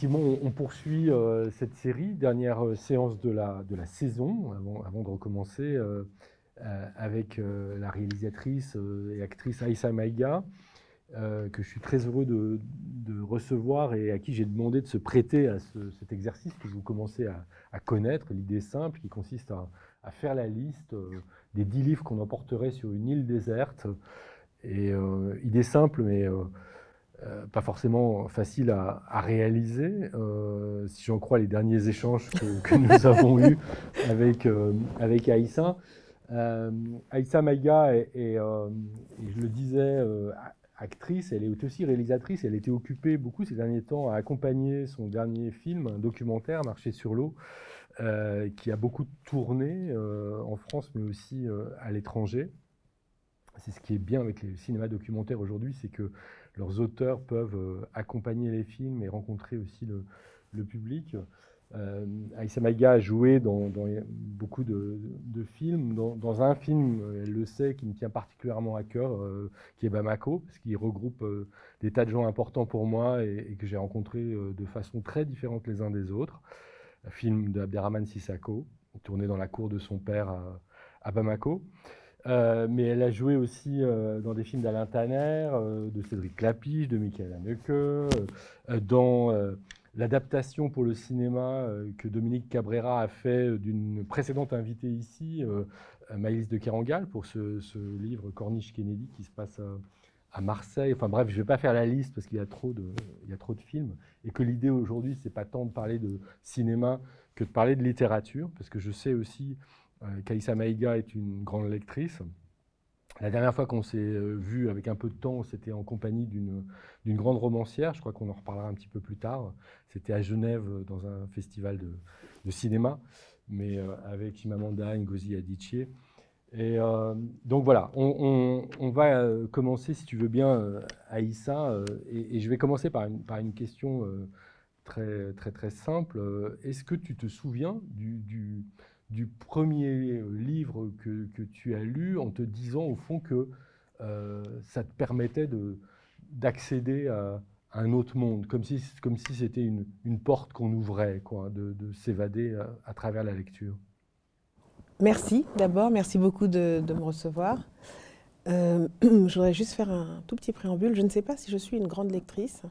effectivement, on poursuit cette série, dernière séance de la saison, avant de recommencer, avec la réalisatrice et actrice Aïssa Maïga, que je suis très heureux de recevoir et à qui j'ai demandé de se prêter à cet exercice que vous commencez à connaître, l'idée simple qui consiste à faire la liste des 10 livres qu'on emporterait sur une île déserte. Et idée simple, mais pas forcément facile à réaliser, si j'en crois les derniers échanges que nous avons eus avec Aïssa. Aïssa Maïga et je le disais, actrice, elle est aussi réalisatrice. Elle était occupée beaucoup ces derniers temps à accompagner son dernier film, un documentaire, Marcher sur l'eau, qui a beaucoup tourné en France, mais aussi à l'étranger. C'est ce qui est bien avec les cinémas documentaires aujourd'hui, c'est que leurs auteurs peuvent accompagner les films et rencontrer aussi le public. Aïssa Maïga a joué dans beaucoup de films. Dans un film, elle le sait, qui me tient particulièrement à cœur, qui est Bamako, parce qu'il regroupe des tas de gens importants pour moi et que j'ai rencontrés de façon très différente les uns des autres. Un film d'Abderrahmane Sissako, tourné dans la cour de son père à Bamako. Mais elle a joué aussi dans des films d'Alain Tanner, de Cédric Clapiche, de Michael Haneke, dans l'adaptation pour le cinéma que Dominique Cabrera a fait d'une précédente invitée ici, Maëlys de Kerangal, pour ce livre Corniche Kennedy qui se passe à Marseille. Enfin bref, je ne vais pas faire la liste parce qu'il y a trop de films, et que l'idée aujourd'hui, ce n'est pas tant de parler de cinéma que de parler de littérature, parce que je sais aussi qu'Aïssa Maïga est une grande lectrice. La dernière fois qu'on s'est vu avec un peu de temps, c'était en compagnie d'une grande romancière. Je crois qu'on en reparlera un petit peu plus tard. C'était à Genève, dans un festival de cinéma, mais avec Chimamanda Ngozi Adichie. Et donc voilà, on va commencer, si tu veux bien, Aïssa, et je vais commencer par une question très simple. Est-ce que tu te souviens du premier livre que tu as lu en te disant au fond que ça te permettait d'accéder à un autre monde, comme si c'était une porte qu'on ouvrait, quoi, de s'évader à travers la lecture? Merci d'abord, merci beaucoup de me recevoir. Je voudrais juste faire un tout petit préambule. Je ne sais pas si je suis une grande lectrice.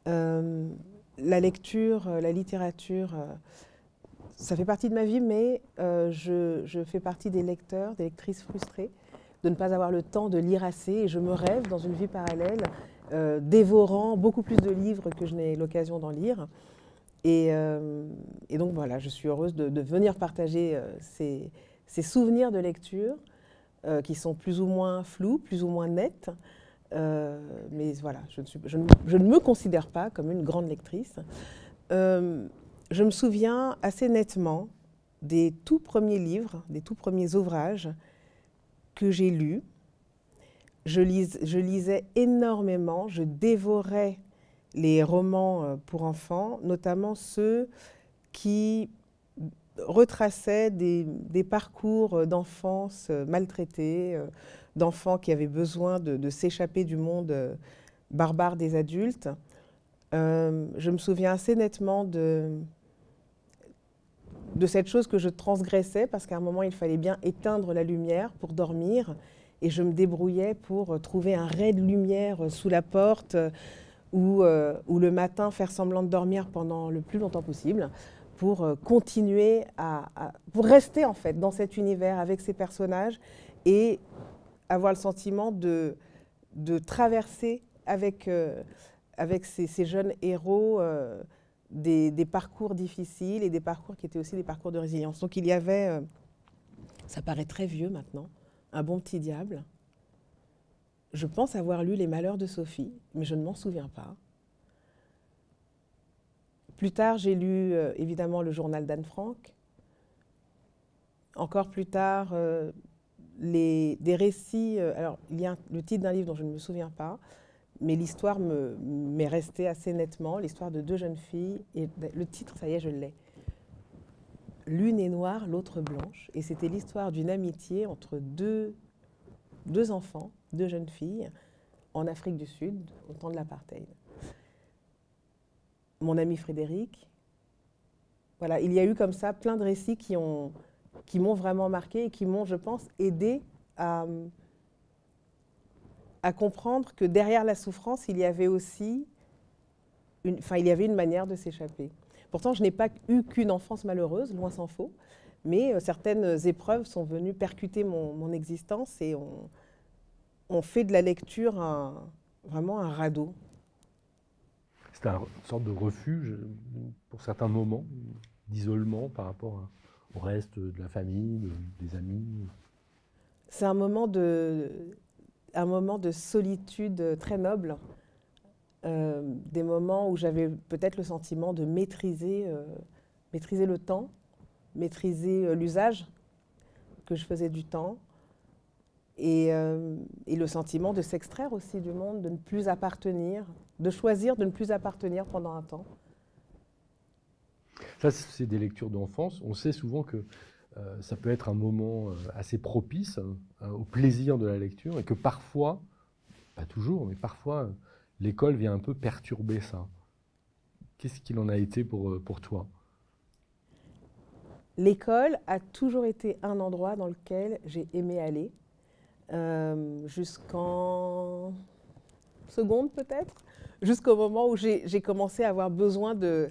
La lecture, la littérature, ça fait partie de ma vie, mais je fais partie des lecteurs, des lectrices frustrées de ne pas avoir le temps de lire assez. Et je me rêve dans une vie parallèle, dévorant beaucoup plus de livres que je n'ai l'occasion d'en lire. Et donc voilà, je suis heureuse de venir partager ces souvenirs de lecture qui sont plus ou moins flous, plus ou moins nets. Mais voilà, je ne me considère pas comme une grande lectrice. Je me souviens assez nettement des tout premiers livres, des tout premiers ouvrages que j'ai lus. Je lisais énormément, je dévorais les romans pour enfants, notamment ceux qui retraçaient des parcours d'enfance maltraités, d'enfants qui avaient besoin de s'échapper du monde barbare des adultes. Je me souviens assez nettement de cette chose que je transgressais, parce qu'à un moment, il fallait bien éteindre la lumière pour dormir, et je me débrouillais pour trouver un ray de lumière sous la porte, ou le matin faire semblant de dormir pendant le plus longtemps possible pour continuer pour rester en fait dans cet univers avec ces personnages et avoir le sentiment de traverser avec ces jeunes héros des parcours difficiles et des parcours qui étaient aussi des parcours de résilience. Donc il y avait, ça paraît très vieux maintenant, un bon petit diable. Je pense avoir lu Les Malheurs de Sophie, mais je ne m'en souviens pas. Plus tard, j'ai lu évidemment le journal d'Anne Frank. Encore plus tard, des récits. Alors, il y a le titre d'un livre dont je ne me souviens pas, mais l'histoire m'est restée assez nettement. L'histoire de deux jeunes filles. Et le titre, ça y est, je l'ai. L'une est noire, l'autre blanche. Et c'était l'histoire d'une amitié entre deux enfants, deux jeunes filles, en Afrique du Sud, au temps de l'apartheid. mon ami Frédéric. Voilà, il y a eu comme ça plein de récits qui m'ont vraiment marqué et qui m'ont, je pense, aidé à comprendre que derrière la souffrance, il y avait aussi il y avait une manière de s'échapper. Pourtant, je n'ai pas eu qu'une enfance malheureuse, loin s'en faut, mais certaines épreuves sont venues percuter mon existence et ont fait de la lecture vraiment un radeau. C'était une sorte de refuge pour certains moments d'isolement par rapport au reste de la famille, des amis. C'est un moment de solitude très noble, des moments où j'avais peut-être le sentiment de maîtriser le temps, maîtriser l'usage que je faisais du temps, et le sentiment de s'extraire aussi du monde, de ne plus appartenir, de choisir de ne plus appartenir pendant un temps. Ça, c'est des lectures d'enfance. On sait souvent que ça peut être un moment assez propice au plaisir de la lecture et que parfois, pas toujours, mais parfois, l'école vient un peu perturber ça. Qu'est-ce qu'il en a été pour toi? L'école a toujours été un endroit dans lequel j'ai aimé aller, jusqu'en seconde peut-être, jusqu'au moment où j'ai commencé à avoir besoin de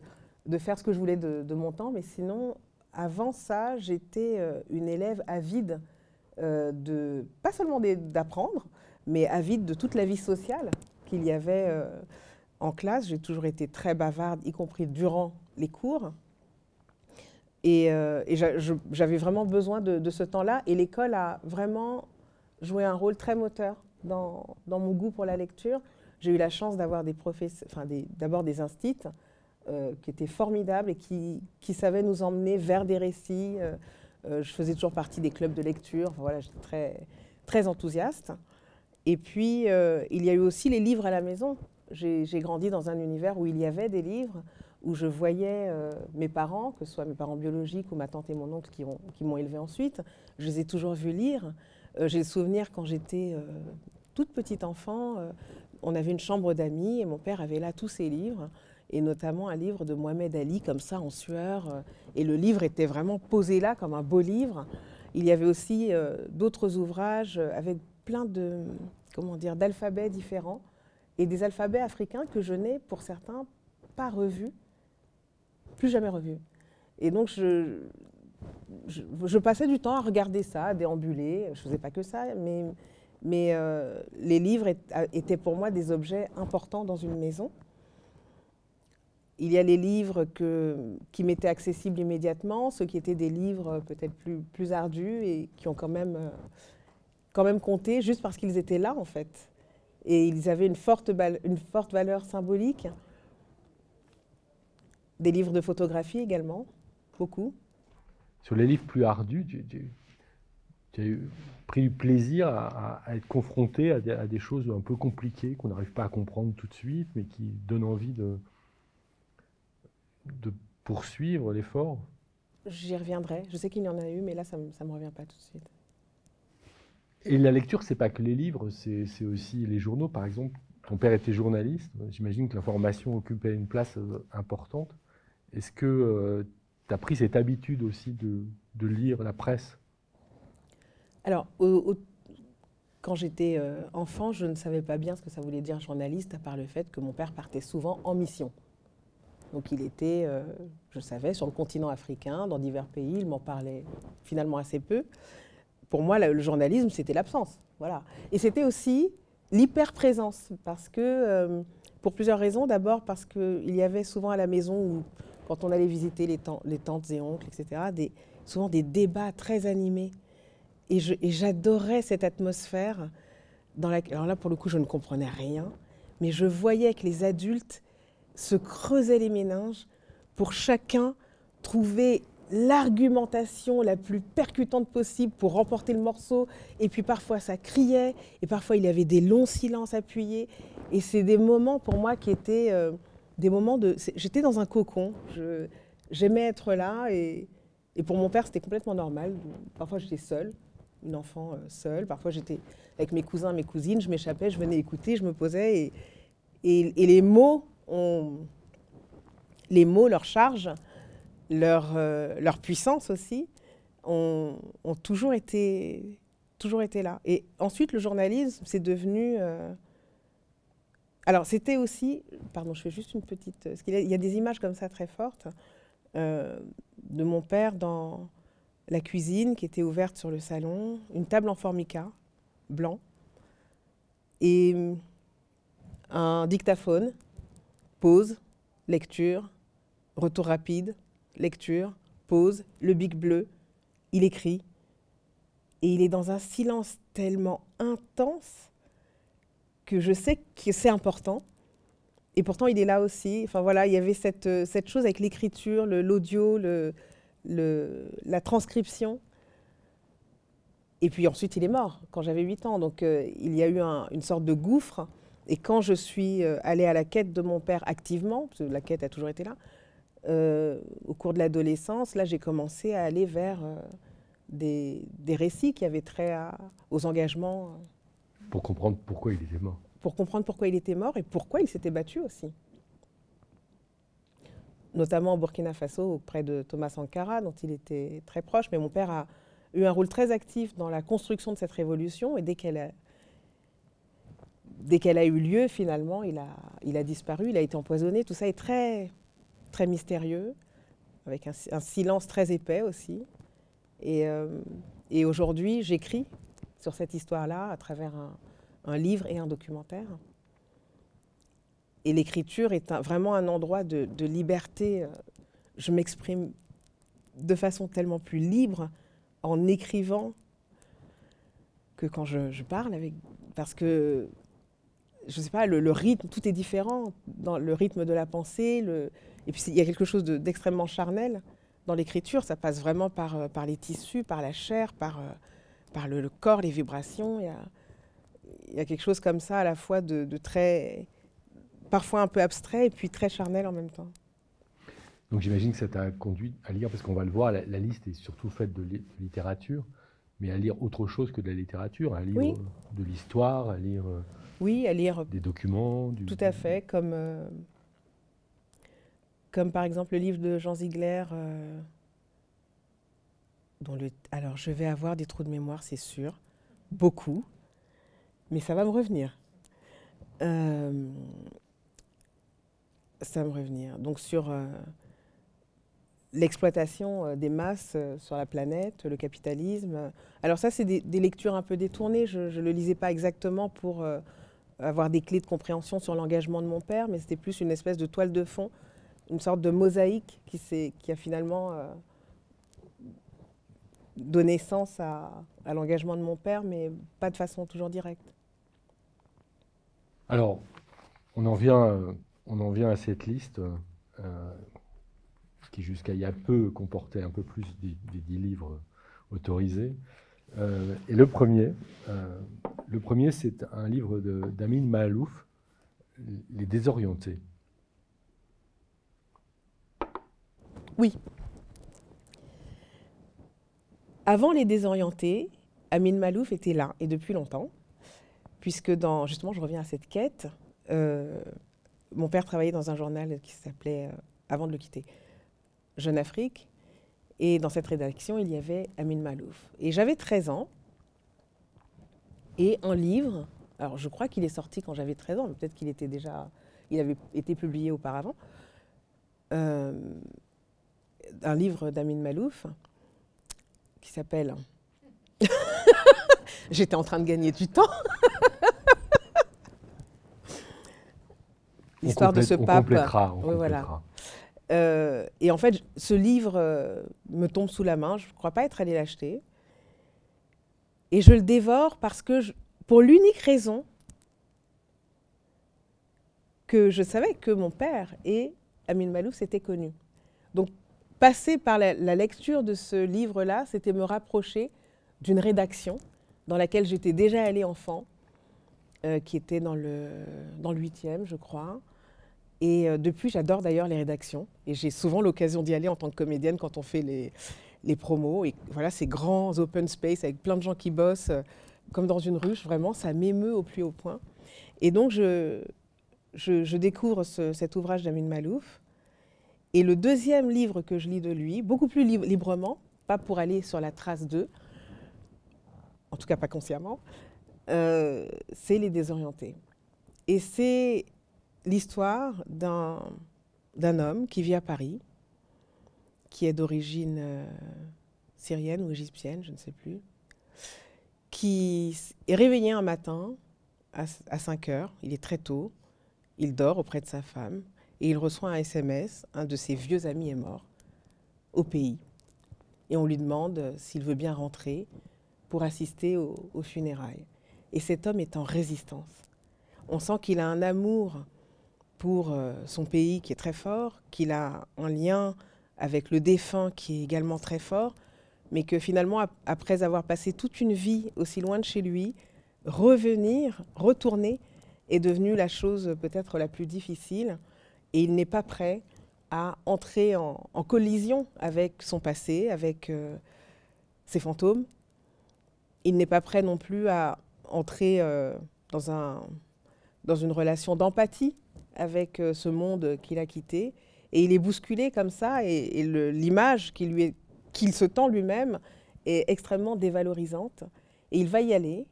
faire ce que je voulais de mon temps. Mais sinon, avant ça, j'étais une élève avide, pas seulement d'apprendre, mais avide de toute la vie sociale qu'il y avait en classe. J'ai toujours été très bavarde, y compris durant les cours. Et j'avais vraiment besoin de ce temps-là. Et l'école a vraiment joué un rôle très moteur dans mon goût pour la lecture. J'ai eu la chance d'avoir d'abord des instits qui étaient formidables et qui savaient nous emmener vers des récits. Je faisais toujours partie des clubs de lecture. Enfin, voilà, j'étais très, très enthousiaste. Et puis, il y a eu aussi les livres à la maison. J'ai grandi dans un univers où il y avait des livres, où je voyais mes parents, que ce soit mes parents biologiques ou ma tante et mon oncle qui m'ont élevée ensuite. Je les ai toujours vus lire. J'ai le souvenir quand j'étais toute petite enfant, on avait une chambre d'amis et mon père avait là tous ses livres, et notamment un livre de Mohamed Ali, comme ça, en sueur. Et le livre était vraiment posé là comme un beau livre. Il y avait aussi d'autres ouvrages avec plein d'alphabets différents et des alphabets africains que je n'ai, pour certains, pas revus, plus jamais revus. Et donc, je passais du temps à regarder ça, à déambuler. Je ne faisais pas que ça, mais les livres étaient pour moi des objets importants dans une maison. Il y a les livres qui m'étaient accessibles immédiatement, ceux qui étaient des livres peut-être plus ardus et qui ont quand même compté juste parce qu'ils étaient là, en fait. Et ils avaient une forte valeur symbolique. Des livres de photographie également, beaucoup. Sur les livres plus ardus, tu as pris du plaisir à être confronté à des choses un peu compliquées qu'on n'arrive pas à comprendre tout de suite, mais qui donnent envie de poursuivre l'effort? J'y reviendrai. Je sais qu'il y en a eu, mais là, ça ne me revient pas tout de suite. Et la lecture, c'est pas que les livres, c'est aussi les journaux. Par exemple, ton père était journaliste. J'imagine que l'information occupait une place importante. Est-ce que tu as pris cette habitude aussi de lire la presse? Alors, quand j'étais enfant, je ne savais pas bien ce que ça voulait dire journaliste, à part le fait que mon père partait souvent en mission. Donc il était, je savais, sur le continent africain, dans divers pays. Il m'en parlait finalement assez peu. Pour moi, le journalisme, c'était l'absence. Voilà. Et c'était aussi l'hyper-présence, parce que, pour plusieurs raisons. D'abord parce qu'il y avait souvent à la maison, où, quand on allait visiter les tantes et oncles, etc., souvent des débats très animés. Et j'adorais cette atmosphère alors là, pour le coup, je ne comprenais rien, mais je voyais que les adultes se creusaient les méninges pour chacun trouver l'argumentation la plus percutante possible pour remporter le morceau. Et puis parfois ça criait, et parfois il y avait des longs silences appuyés. Et c'est des moments pour moi qui étaient des moments j'étais dans un cocon, j'aimais être là, et pour mon père c'était complètement normal. Parfois j'étais seule, une enfant seule, parfois j'étais avec mes cousins, mes cousines, je m'échappais, je venais écouter, je me posais, et les mots ont les mots, leur charge, leur puissance aussi, ont toujours été là. Et ensuite, le journalisme, c'est devenu... Alors, c'était aussi... Pardon, je fais juste une petite... Parce qu'il y a des images comme ça très fortes de mon père dans la cuisine qui était ouverte sur le salon, une table en formica, blanc, et un dictaphone, pause, lecture, retour rapide, lecture, pause, le bic bleu, il écrit. Et il est dans un silence tellement intense que je sais que c'est important. Et pourtant, il est là aussi. Enfin voilà, il y avait cette chose avec l'écriture, l'audio, la transcription. Et puis ensuite, il est mort quand j'avais 8 ans. Donc il y a eu une sorte de gouffre. Et quand je suis allée à la quête de mon père activement, parce que la quête a toujours été là, au cours de l'adolescence, là, j'ai commencé à aller vers des récits qui avaient trait aux engagements. Pour comprendre pourquoi il était mort. Pour comprendre pourquoi il était mort et pourquoi il s'était battu aussi. Notamment au Burkina Faso, auprès de Thomas Sankara, dont il était très proche. Mais mon père a eu un rôle très actif dans la construction de cette révolution. Et dès qu'elle a eu lieu, finalement, il a disparu, il a été empoisonné. Tout ça est très, très mystérieux, avec un silence très épais aussi. Et aujourd'hui, j'écris sur cette histoire-là à travers un livre et un documentaire. Et l'écriture est vraiment un endroit de liberté. Je m'exprime de façon tellement plus libre en écrivant que quand je parle parce que, je ne sais pas, le rythme, tout est différent dans le rythme de la pensée. Et puis il y a quelque chose d'extrêmement charnel dans l'écriture. Ça passe vraiment par les tissus, par la chair, par le corps, les vibrations. Il y a quelque chose comme ça à la fois de très, parfois un peu abstrait et puis très charnel en même temps. Donc j'imagine que ça t'a conduit à lire, parce qu'on va le voir, la liste est surtout faite de littérature, mais à lire autre chose que de la littérature, à lire oui. De l'histoire, à lire, oui, à lire des documents. Tout à fait, comme par exemple le livre de Jean Ziegler, alors je vais avoir des trous de mémoire, c'est sûr, beaucoup, mais ça va me revenir. Ça va me revenir. Donc sur l'exploitation des masses sur la planète, le capitalisme. Alors ça, c'est des lectures un peu détournées. Je ne le lisais pas exactement pour avoir des clés de compréhension sur l'engagement de mon père, mais c'était plus une espèce de toile de fond, une sorte de mosaïque qui a finalement donné sens à l'engagement de mon père, mais pas de façon toujours directe. Alors, on en vient à cette liste qui jusqu'à il y a peu comportait un peu plus des 10 livres autorisés. Et le premier c'est un livre d'Amin Maalouf, Les Désorientés. Oui. Avant Les Désorientés, Amin Maalouf était là, et depuis longtemps, puisque justement, je reviens à cette quête, mon père travaillait dans un journal qui s'appelait, avant de le quitter, Jeune Afrique, et dans cette rédaction, il y avait Amin Maalouf. Et j'avais 13 ans, et un livre, alors je crois qu'il est sorti quand j'avais 13 ans, mais peut-être il avait été publié auparavant, un livre d'Amin Maalouf qui s'appelle... J'étais en train de gagner du temps. L'histoire de ce pape. On complétera. Oui, voilà. Et en fait, ce livre me tombe sous la main. Je ne crois pas être allée l'acheter. Et je le dévore parce que, pour l'unique raison que je savais que mon père et Amin Maalouf s'étaient connus. Donc, passer par la lecture de ce livre-là, c'était me rapprocher d'une rédaction dans laquelle j'étais déjà allée enfant, qui était dans le 8e, je crois. Et depuis, j'adore d'ailleurs les rédactions. Et j'ai souvent l'occasion d'y aller en tant que comédienne quand on fait les promos. Et voilà, ces grands open space avec plein de gens qui bossent, comme dans une ruche. Vraiment, ça m'émeut au plus haut point. Et donc, je découvre cet ouvrage d'Amin Maalouf. Et le deuxième livre que je lis de lui, beaucoup plus librement, pas pour aller sur la trace d'eux, en tout cas pas consciemment, c'est Les Désorientés. Et c'est l'histoire d'un homme qui vit à Paris, qui est d'origine syrienne ou égyptienne, je ne sais plus, qui est réveillé un matin à 5 heures, il est très tôt, il dort auprès de sa femme et il reçoit un SMS, un de ses vieux amis est mort au pays. Et on lui demande s'il veut bien rentrer pour assister aux funérailles. Et cet homme est en résistance. On sent qu'il a un amour pour son pays qui est très fort, qu'il a un lien avec le défunt qui est également très fort, mais que finalement, après avoir passé toute une vie aussi loin de chez lui, retourner, est devenu la chose peut-être la plus difficile. Et il n'est pas prêt à entrer en collision avec son passé, avec ses fantômes. Il n'est pas prêt non plus à entrer dans une relation d'empathie avec ce monde qu'il a quitté. Et il est bousculé comme ça, et l'image qu'il se tend lui-même est extrêmement dévalorisante. Et il va y aller.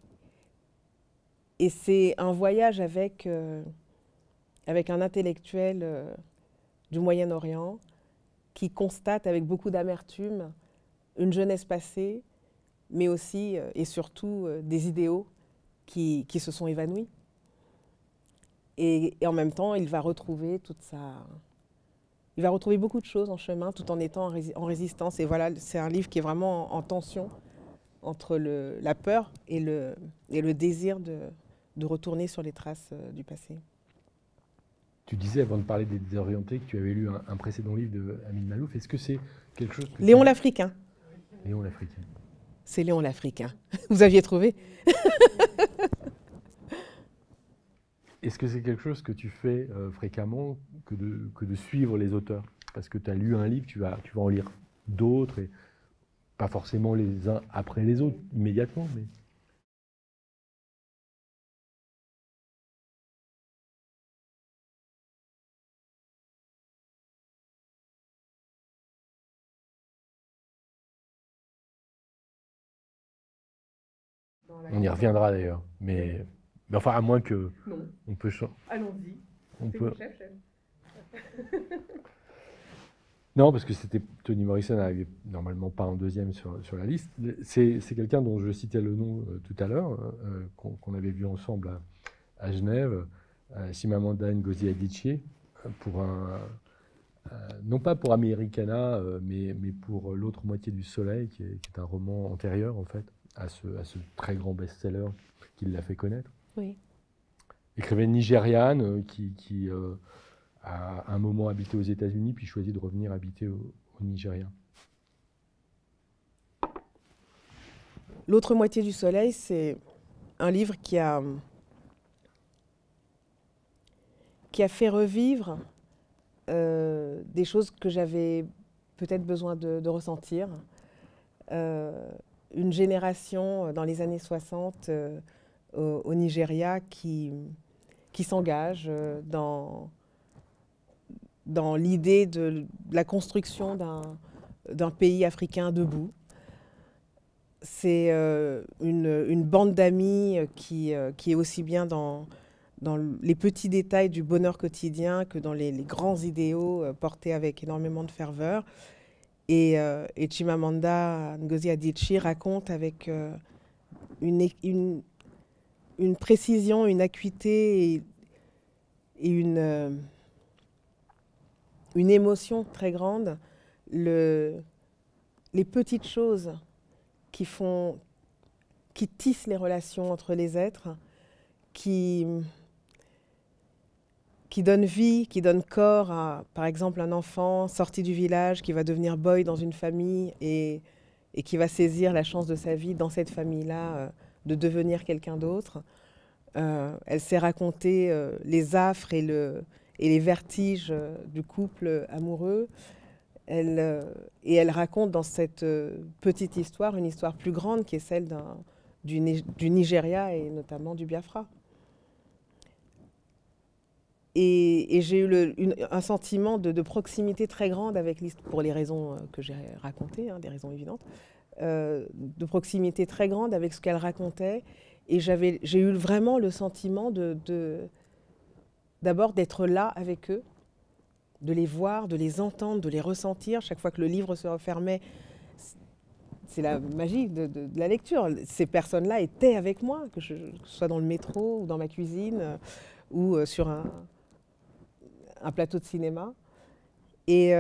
Et c'est un voyage avec un intellectuel du Moyen-Orient qui constate avec beaucoup d'amertume une jeunesse passée, mais aussi et surtout des idéaux qui se sont évanouis. Et en même temps, il va retrouver beaucoup de choses en chemin, tout en étant en résistance. Et voilà, c'est un livre qui est vraiment en tension entre la peur et le désir de retourner sur les traces du passé. Tu disais, avant de parler des Désorientés, que tu avais lu un précédent livre de Amin Maalouf. Est-ce que c'est quelque chose que Léon l'Africain. Léon l'Africain. C'est Léon l'Africain. Vous aviez trouvé? Est-ce que c'est quelque chose que tu fais fréquemment que de suivre les auteurs? Parce que tu as lu un livre, tu vas en lire d'autres, et pas forcément les uns après les autres immédiatement, mais... On y reviendra d'ailleurs, mais enfin, à moins que... Non. On peut... Allons-y. On peut... Non, parce que Toni Morrison n'arrivait normalement pas en deuxième sur la liste. C'est quelqu'un dont je citais le nom tout à l'heure, qu'on avait vu ensemble à Genève, Chimamanda Ngozi Adichie, pour non pas pour Americana, mais pour L'autre moitié du soleil, qui est un roman antérieur en fait à ce très grand best-seller qui l'a fait connaître. Oui. Écrivaine nigériane qui a un moment habité aux États-Unis, puis choisit de revenir habiter au Nigeria. L'autre moitié du soleil, c'est un livre qui a fait revivre des choses que j'avais peut-être besoin de ressentir. Une génération dans les années 60 au Nigeria qui s'engage dans l'idée de la construction d'un pays africain debout. C'est une bande d'amis qui est aussi bien dans les petits détails du bonheur quotidien que dans les grands idéaux portés avec énormément de ferveur. Et Chimamanda Ngozi Adichie raconte avec une précision, une acuité et une émotion très grande, les petites choses qui tissent les relations entre les êtres, qui donnent vie, qui donnent corps à, par exemple, un enfant sorti du village qui va devenir boy dans une famille et qui va saisir la chance de sa vie dans cette famille-là de devenir quelqu'un d'autre. Elle sait raconter les affres et les vertiges du couple amoureux. Et elle raconte dans cette petite histoire une histoire plus grande qui est celle du Nigeria et notamment du Biafra. Et j'ai eu un sentiment de proximité très grande avec l'histoire, pour les raisons que j'ai racontées, hein, des raisons évidentes, de proximité très grande avec ce qu'elle racontait. Et j'ai eu vraiment le sentiment d'abord d'être là avec eux, de les voir, de les entendre, de les ressentir. Chaque fois que le livre se refermait, c'est la magie de la lecture. Ces personnes-là étaient avec moi, que ce soit dans le métro ou dans ma cuisine ou sur un plateau de cinéma. Et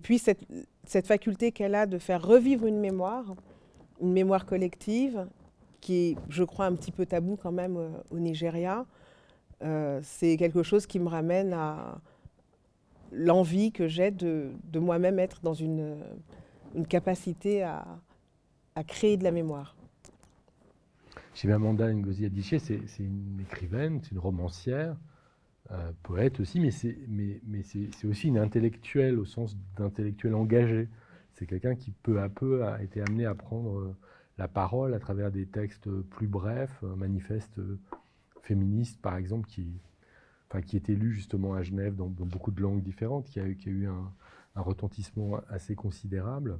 puis cette faculté qu'elle a de faire revivre une mémoire collective, qui est, je crois, un petit peu tabou quand même au Nigeria, c'est quelque chose qui me ramène à l'envie que j'ai de moi-même être dans une capacité à créer de la mémoire. Chimamanda Ngozi Adichie, c'est une écrivaine, c'est une romancière, poète aussi, mais c'est aussi une intellectuelle au sens d'intellectuelle engagée. C'est quelqu'un qui peu à peu a été amené à prendre la parole à travers des textes plus brefs, manifestes féministes par exemple, qui était lu justement à Genève dans beaucoup de langues différentes, qui a eu un retentissement assez considérable.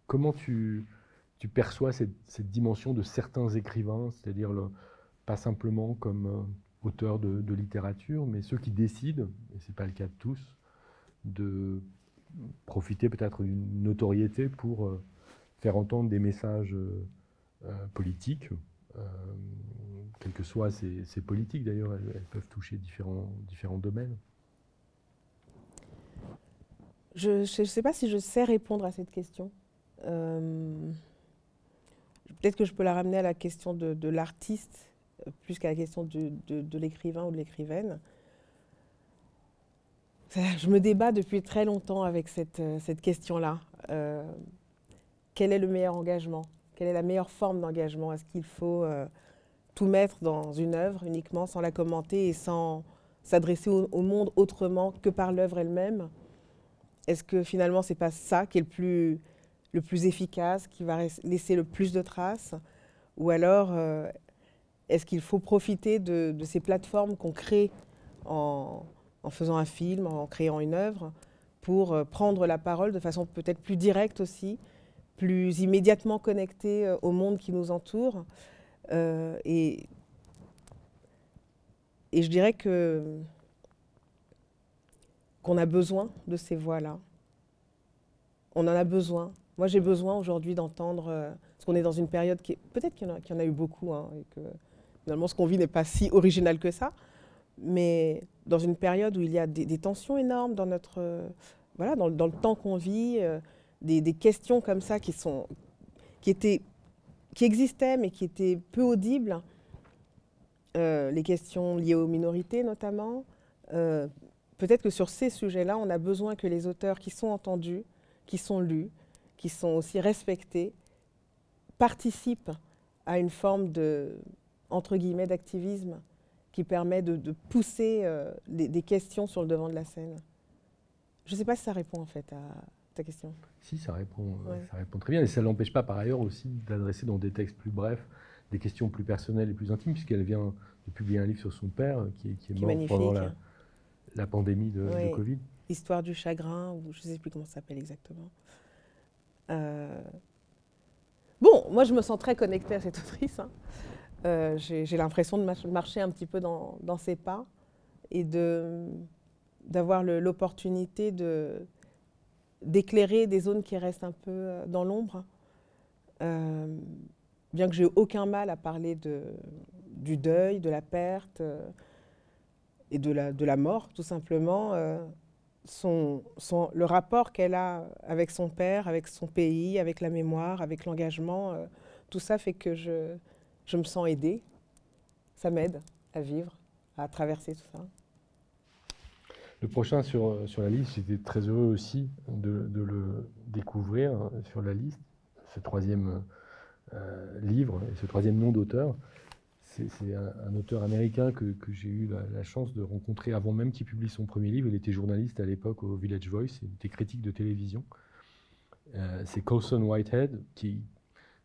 Comment tu perçois cette dimension de certains écrivains, c'est-à-dire pas simplement comme auteurs de littérature, mais ceux qui décident, et ce n'est pas le cas de tous, de profiter peut-être d'une notoriété pour faire entendre des messages politiques, quelles que soient ces politiques d'ailleurs, elles peuvent toucher différents domaines. Je ne sais pas si je sais répondre à cette question. Peut-être que je peux la ramener à la question de l'artiste, plus qu'à la question de l'écrivain ou de l'écrivaine. Je me débat depuis très longtemps avec cette question-là. Quel est le meilleur engagement? Quelle est la meilleure forme d'engagement? Est-ce qu'il faut tout mettre dans une œuvre uniquement, sans la commenter et sans s'adresser au monde autrement que par l'œuvre elle-même? Est-ce que finalement, ce n'est pas ça qui est le plus efficace, qui va laisser le plus de traces? Ou alors, est-ce qu'il faut profiter de ces plateformes qu'on crée en faisant un film, en créant une œuvre, pour prendre la parole de façon peut-être plus directe aussi, plus immédiatement connectée au monde qui nous entoure? Et je dirais qu'on a besoin de ces voix-là. On en a besoin. Moi, j'ai besoin aujourd'hui d'entendre, parce qu'on est dans une période qui peut-être qu'il y en a eu beaucoup, hein, et que finalement ce qu'on vit n'est pas si original que ça, mais dans une période où il y a des tensions énormes dans voilà, dans le temps qu'on vit, des questions comme ça qui existaient mais qui étaient peu audibles, les questions liées aux minorités notamment. Peut-être que sur ces sujets-là, on a besoin que les auteurs qui sont entendus, qui sont lus, qui sont aussi respectés, participent à une forme entre guillemets, d'activisme qui permet de pousser des questions sur le devant de la scène. Je ne sais pas si ça répond en fait à ta question. Si, ça répond très bien. Et ça ne l'empêche pas par ailleurs aussi d'adresser dans des textes plus brefs des questions plus personnelles et plus intimes, puisqu'elle vient de publier un livre sur son père qui est mort pendant la pandémie de Covid. Histoire du chagrin, ou je ne sais plus comment ça s'appelle exactement. Bon, moi je me sens très connectée à cette autrice. Hein. J'ai l'impression de marcher un petit peu dans ses pas et d'avoir l'opportunité d'éclairer des zones qui restent un peu dans l'ombre. Bien que j'ai aucun mal à parler du deuil, de la perte et de la mort, tout simplement. Le rapport qu'elle a avec son père, avec son pays, avec la mémoire, avec l'engagement, tout ça fait que je me sens aidée. Ça m'aide à vivre, à traverser tout ça. Le prochain sur la liste, j'étais très heureux aussi de le découvrir sur la liste, ce troisième livre, et ce troisième nom d'auteur. C'est un auteur américain que j'ai eu la chance de rencontrer avant même qu'il publie son premier livre. Il était journaliste à l'époque au Village Voice, il était critique de télévision. C'est Colson Whitehead, qui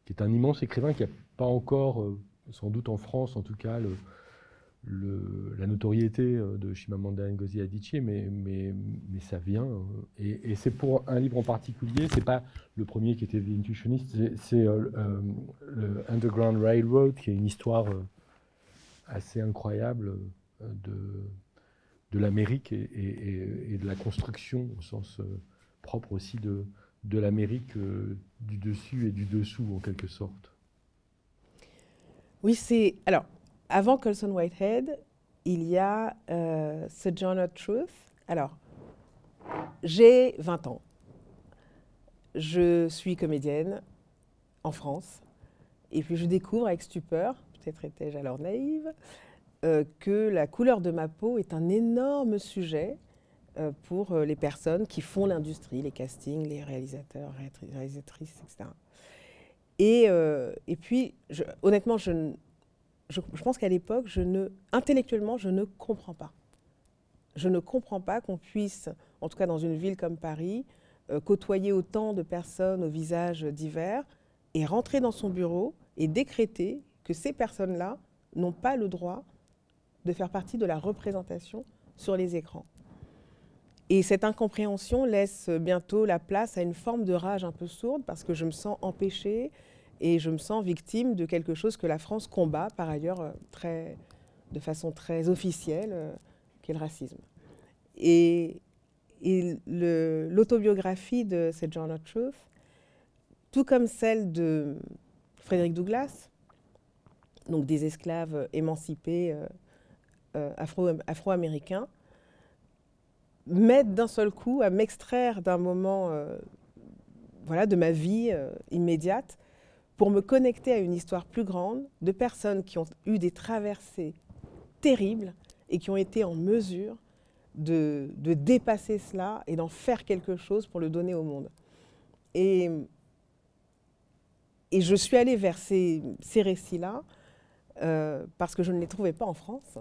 est un immense écrivain qui n'a pas encore, sans doute en France en tout cas, la notoriété de Chimamanda Ngozi Adichie, mais ça vient. Et c'est pour un livre en particulier, c'est pas le premier qui était The Intuitionist, c'est le Underground Railroad, qui est une histoire assez incroyable de l'Amérique et de la construction, au sens propre aussi de l'Amérique du dessus et du dessous, en quelque sorte. Oui, c'est... Alors, avant Colson Whitehead, il y a Sojourner Truth. Alors, j'ai 20 ans. Je suis comédienne en France. Et puis je découvre avec stupeur, peut-être étais-je alors naïve, que la couleur de ma peau est un énorme sujet pour les personnes qui font l'industrie, les castings, les réalisateurs, réalisatrices, etc. Et puis, honnêtement, je pense qu'à l'époque, intellectuellement, je ne comprends pas. Je ne comprends pas qu'on puisse, en tout cas dans une ville comme Paris, côtoyer autant de personnes aux visages divers et rentrer dans son bureau et décréter que ces personnes-là n'ont pas le droit de faire partie de la représentation sur les écrans. Et cette incompréhension laisse bientôt la place à une forme de rage un peu sourde parce que je me sens empêchée et je me sens victime de quelque chose que la France combat, par ailleurs, de façon très officielle, qui est le racisme. Et l'autobiographie de Sojourner Truth, tout comme celle de Frederick Douglass, donc des esclaves émancipés afro-américains, m'aident d'un seul coup à m'extraire d'un moment voilà, de ma vie immédiate pour me connecter à une histoire plus grande de personnes qui ont eu des traversées terribles et qui ont été en mesure de dépasser cela et d'en faire quelque chose pour le donner au monde. Et je suis allée vers ces récits-là parce que je ne les trouvais pas en France,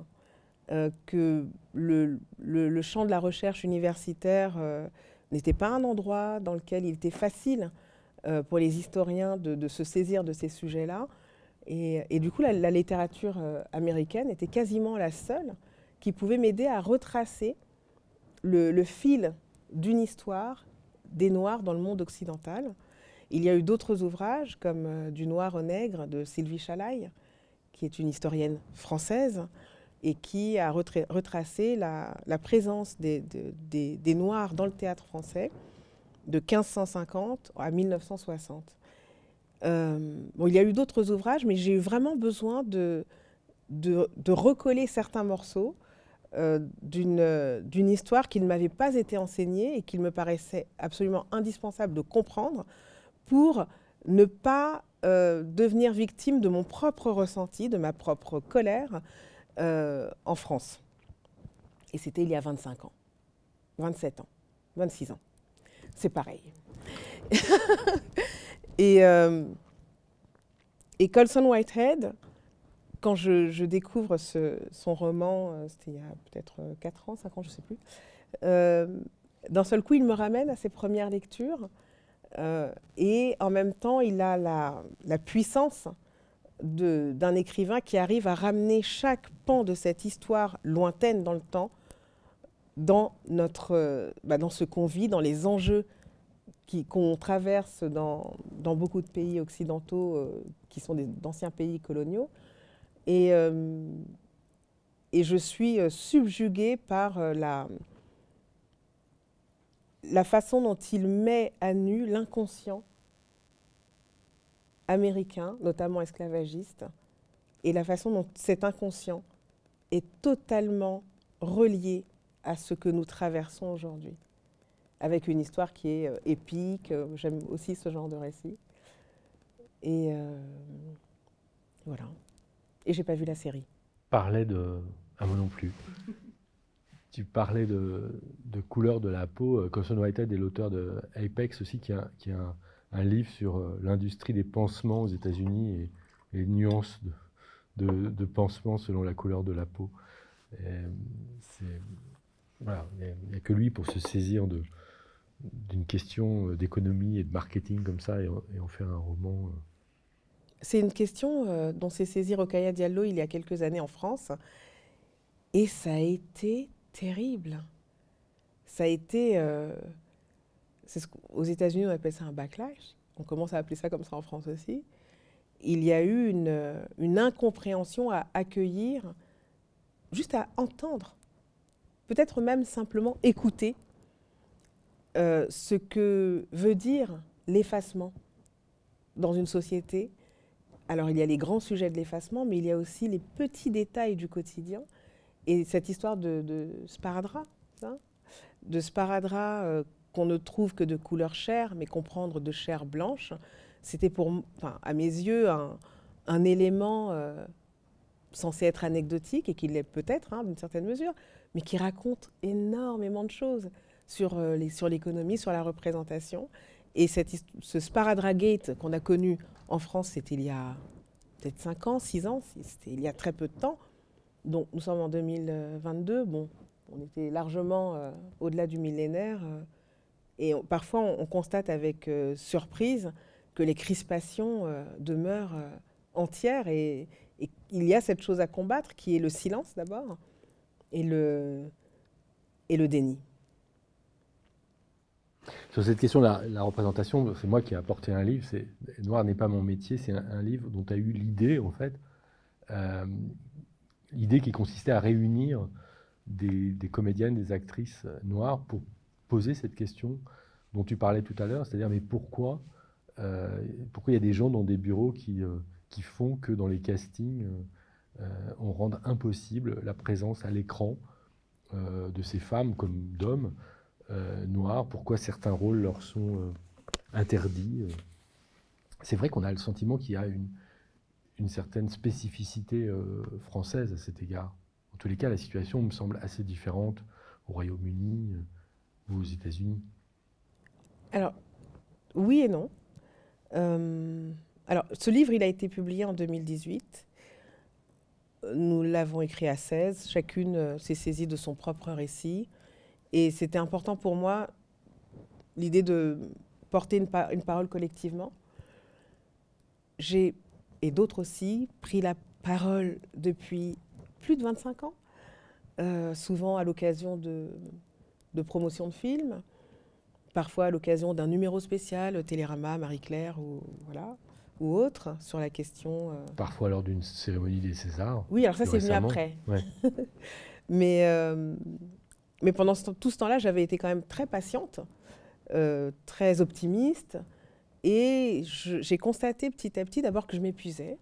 que le champ de la recherche universitaire n'était pas un endroit dans lequel il était facile pour les historiens de se saisir de ces sujets-là. Et du coup, la littérature américaine était quasiment la seule qui pouvait m'aider à retracer le fil d'une histoire des Noirs dans le monde occidental. Il y a eu d'autres ouvrages, comme Du Noir au Nègre de Sylvie Chalaï, qui est une historienne française, et qui a retracé la présence des Noirs dans le théâtre français de 1550 à 1960. Bon, il y a eu d'autres ouvrages, mais j'ai eu vraiment besoin de recoller certains morceaux d'une histoire qui ne m'avait pas été enseignée et qu'il me paraissait absolument indispensable de comprendre pour ne pas devenir victime de mon propre ressenti, de ma propre colère en France. Et c'était il y a 25 ans, 27 ans, 26 ans. C'est pareil. Et Colson Whitehead, quand je découvre son roman, c'était il y a peut-être 4 ans, 5 ans, je ne sais plus, d'un seul coup, il me ramène à ses premières lectures. Et en même temps, il a la puissance d'un écrivain qui arrive à ramener chaque pan de cette histoire lointaine dans le temps, dans ce qu'on vit, dans les enjeux qu'on traverse dans beaucoup de pays occidentaux qui sont d'anciens pays coloniaux. Et je suis subjuguée par la façon dont il met à nu l'inconscient américain, notamment esclavagiste, et la façon dont cet inconscient est totalement relié à ce que nous traversons aujourd'hui, avec une histoire qui est épique. J'aime aussi ce genre de récit. Et voilà. Et j'ai pas vu la série. Parlais ah, moi non plus. Tu parlais de couleur de la peau. Colson Whitehead est l'auteur de Apex aussi, qui a un livre sur l'industrie des pansements aux États-Unis et les nuances de pansements selon la couleur de la peau. Voilà, il n'y a que lui pour se saisir d'une question d'économie et de marketing comme ça et en faire un roman. C'est une question dont s'est saisi Rokhaya Diallo il y a quelques années en France Et ça a été terrible. Ça a été... aux États-Unis, on appelle ça un backlash. On commence à appeler ça comme ça en France aussi. Il y a eu une incompréhension à accueillir, juste à entendre. Peut-être même simplement écouter ce que veut dire l'effacement dans une société. Alors, il y a les grands sujets de l'effacement, mais il y a aussi les petits détails du quotidien. Et cette histoire de sparadrap, hein, de sparadrap qu'on ne trouve que de couleur chair, mais comprendre de chair blanche, c'était à mes yeux un élément censé être anecdotique, et qui l'est peut-être, hein, d'une certaine mesure, mais qui raconte énormément de choses sur l'économie, sur la représentation. Et ce Sparadrap-gate qu'on a connu en France, c'était il y a peut-être 5 ans, 6 ans, c'était il y a très peu de temps. Donc nous sommes en 2022, bon, on était largement au-delà du millénaire. Et parfois, on constate avec surprise que les crispations demeurent entières. Et il y a cette chose à combattre qui est le silence d'abord et le déni. Sur cette question de la représentation, c'est moi qui ai apporté un livre. Noir n'est pas mon métier, c'est un livre dont tu as eu l'idée, en fait. L'idée qui consistait à réunir des comédiennes, des actrices noires pour poser cette question dont tu parlais tout à l'heure, c'est-à-dire mais pourquoi il y a des gens dans des bureaux qui font que dans les castings, on rende impossible la présence à l'écran de ces femmes comme d'hommes noirs, pourquoi certains rôles leur sont interdits. C'est vrai qu'on a le sentiment qu'il y a une certaine spécificité française à cet égard. En tous les cas, la situation me semble assez différente au Royaume-Uni ou aux États-Unis. Alors, oui et non. Alors, ce livre, il a été publié en 2018. Nous l'avons écrit à 16. Chacune s'est saisie de son propre récit. Et c'était important pour moi, l'idée de porter une parole collectivement. J'ai, et d'autres aussi, pris la parole depuis plus de 25 ans, souvent à l'occasion de promotion de films, parfois à l'occasion d'un numéro spécial, Télérama, Marie-Claire ou autre, sur la question... Parfois lors d'une cérémonie des Césars. Oui, alors ça c'est venu après. Ouais. Mais pendant tout ce temps-là, j'avais été quand même très patiente, très optimiste, et j'ai constaté petit à petit d'abord que je m'épuisais,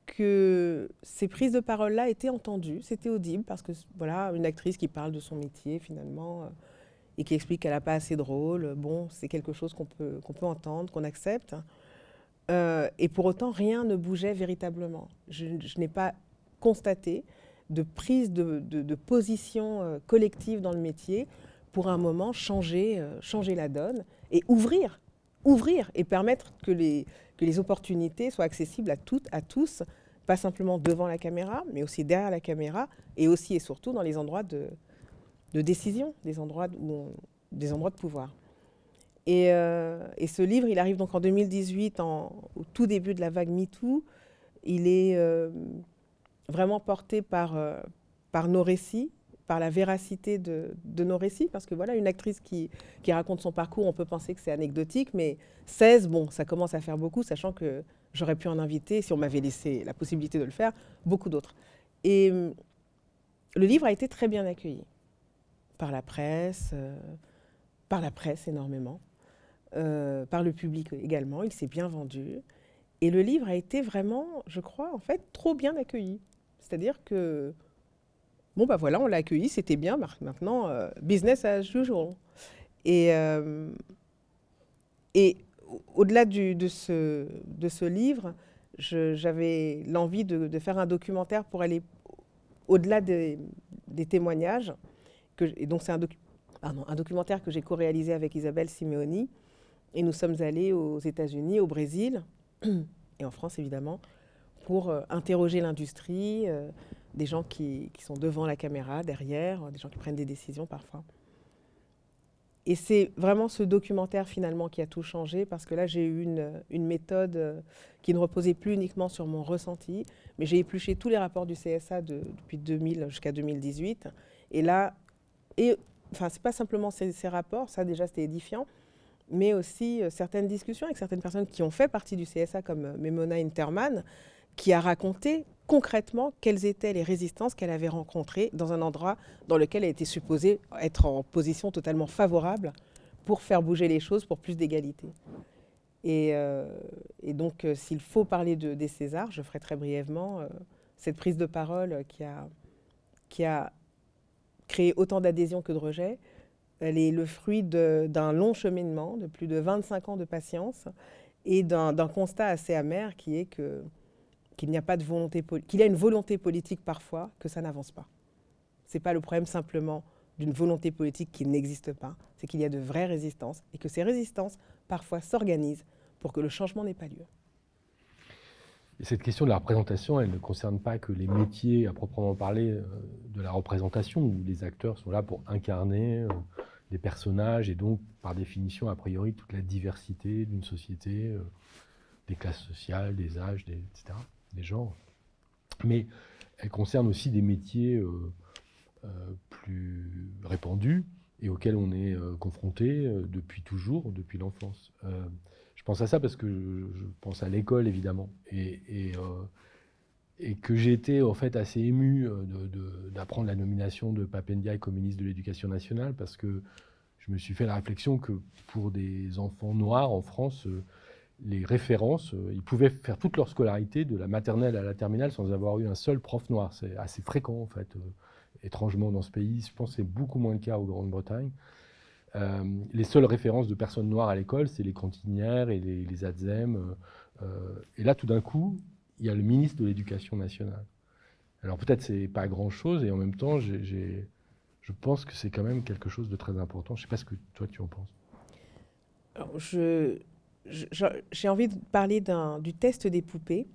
que ces prises de parole-là étaient entendues, c'était audible, parce que voilà, une actrice qui parle de son métier finalement, et qui explique qu'elle n'a pas assez de rôle, bon, c'est quelque chose qu'on peut entendre, qu'on accepte. Et pour autant, rien ne bougeait véritablement. Je n'ai pas constaté de prise de position collective dans le métier pour un moment changer la donne et ouvrir et permettre que les opportunités soient accessibles à toutes, à tous, pas simplement devant la caméra, mais aussi derrière la caméra, et aussi et surtout dans les endroits de décision, des endroits de pouvoir. Et ce livre, il arrive donc en 2018, au tout début de la vague MeToo. Il est vraiment porté par nos récits, par la véracité de nos récits, parce que voilà, une actrice qui raconte son parcours, on peut penser que c'est anecdotique, mais 16, bon, ça commence à faire beaucoup, sachant que j'aurais pu en inviter, si on m'avait laissé la possibilité de le faire, beaucoup d'autres. Et le livre a été très bien accueilli par la presse énormément, par le public également, il s'est bien vendu. Et le livre a été vraiment, je crois, en fait, trop bien accueilli. C'est-à-dire que, bon, ben voilà, on l'a accueilli, c'était bien, maintenant, business as usual. Et au-delà de ce livre, j'avais l'envie de faire un documentaire pour aller au-delà des témoignages. Et donc, c'est un documentaire que j'ai co-réalisé avec Isabelle Simeoni. Et nous sommes allés aux États-Unis, au Brésil, et en France, évidemment, pour interroger l'industrie, des gens qui sont devant la caméra, derrière, des gens qui prennent des décisions parfois. Et c'est vraiment ce documentaire finalement qui a tout changé, parce que là j'ai eu une méthode qui ne reposait plus uniquement sur mon ressenti, mais j'ai épluché tous les rapports du CSA depuis 2000 jusqu'à 2018. Et là, enfin c'est pas simplement ces rapports, ça déjà c'était édifiant, mais aussi certaines discussions avec certaines personnes qui ont fait partie du CSA, comme Memona Interman, qui a raconté concrètement quelles étaient les résistances qu'elle avait rencontrées dans un endroit dans lequel elle était supposée être en position totalement favorable pour faire bouger les choses, pour plus d'égalité. Et donc, s'il faut parler des Césars, je ferai très brièvement cette prise de parole qui a créé autant d'adhésions que de rejets. Elle est le fruit d'un long cheminement, de plus de 25 ans de patience, et d'un constat assez amer qui est qu'il n'y a pas de volonté, qu'il y a une volonté politique parfois, que ça n'avance pas. Ce n'est pas le problème simplement d'une volonté politique qui n'existe pas, c'est qu'il y a de vraies résistances et que ces résistances parfois s'organisent pour que le changement n'ait pas lieu. Et cette question de la représentation, elle ne concerne pas que les métiers à proprement parler de la représentation, où les acteurs sont là pour incarner des personnages et donc, par définition, a priori, toute la diversité d'une société, des classes sociales, des âges, etc., des genres. Mais elle concerne aussi des métiers plus répandus et auxquels on est confronté depuis toujours, depuis l'enfance. Je pense à ça parce que je pense à l'école, évidemment, et que j'ai été en fait assez ému d'apprendre la nomination de Pape Ndiaye comme ministre de l'Éducation nationale, parce que je me suis fait la réflexion que pour des enfants noirs en France, les références, ils pouvaient faire toute leur scolarité de la maternelle à la terminale sans avoir eu un seul prof noir. C'est assez fréquent, en fait, étrangement, dans ce pays. Je pense que c'est beaucoup moins le cas en Grande-Bretagne. Les seules références de personnes noires à l'école, c'est les cantinières et les ATSEM. Et là, tout d'un coup, il y a le ministre de l'Éducation nationale. Alors peut-être c'est pas grand-chose, et en même temps, je pense que c'est quand même quelque chose de très important. Je ne sais pas ce que toi tu en penses. Alors, j'ai envie de parler du test des poupées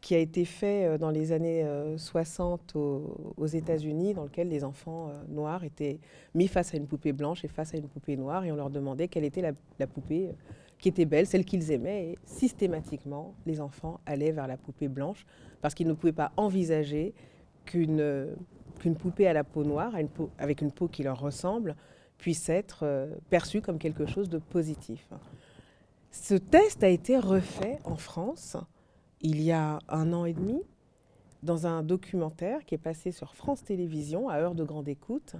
qui a été fait dans les années 60 aux États-Unis, dans lequel les enfants noirs étaient mis face à une poupée blanche et face à une poupée noire, et on leur demandait quelle était la poupée qui était belle, celle qu'ils aimaient, et systématiquement, les enfants allaient vers la poupée blanche, parce qu'ils ne pouvaient pas envisager qu'une poupée à la peau noire, avec une peau qui leur ressemble, puisse être perçue comme quelque chose de positif. Ce test a été refait en France il y a 1 an et demi, dans un documentaire qui est passé sur France Télévisions à heure de grande écoute,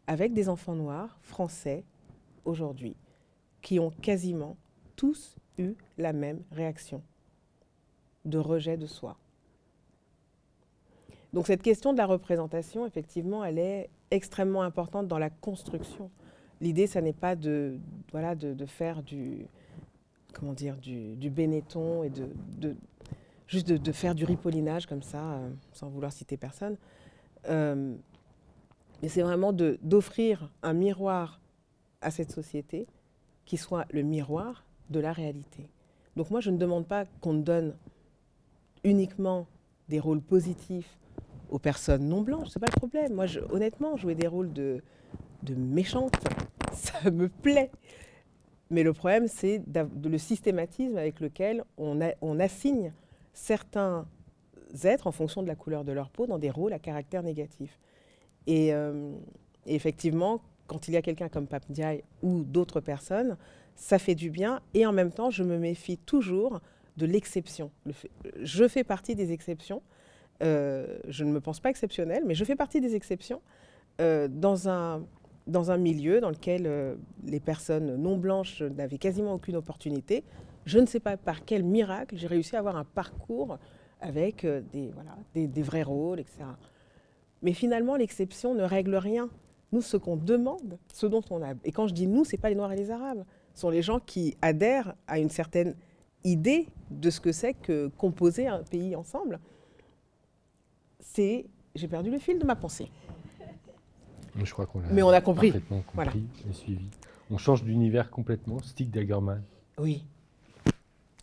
avec des enfants noirs français aujourd'hui, qui ont quasiment tous eu la même réaction de rejet de soi. Donc cette question de la représentation, effectivement, elle est extrêmement importante dans la construction. L'idée, ça n'est pas de faire du Benetton et juste de faire du ripollinage comme ça, sans vouloir citer personne. Mais c'est vraiment d'offrir un miroir à cette société qui soit le miroir de la réalité. Donc moi, je ne demande pas qu'on donne uniquement des rôles positifs aux personnes non blanches, c'est pas le problème. Moi, honnêtement, jouer des rôles de méchante, ça me plaît. Mais le problème, c'est le systématisme avec lequel on assigne certains êtres en fonction de la couleur de leur peau dans des rôles à caractère négatif. Et effectivement, quand il y a quelqu'un comme Pape Ndiaye ou d'autres personnes, ça fait du bien. Et en même temps, je me méfie toujours de l'exception. Je fais partie des exceptions. Je ne me pense pas exceptionnelle, mais je fais partie des exceptions dans un milieu dans lequel les personnes non blanches n'avaient quasiment aucune opportunité. Je ne sais pas par quel miracle j'ai réussi à avoir un parcours avec des vrais rôles, etc. Mais finalement, l'exception ne règle rien. Nous, ce qu'on demande, ce dont on a... Et quand je dis nous, ce n'est pas les Noirs et les Arabes. Ce sont les gens qui adhèrent à une certaine idée de ce que c'est que composer un pays ensemble. J'ai perdu le fil de ma pensée. Je crois qu'on l'a compris. Parfaitement compris, voilà. Et suivi. On change d'univers complètement. Stig Dagerman. Oui.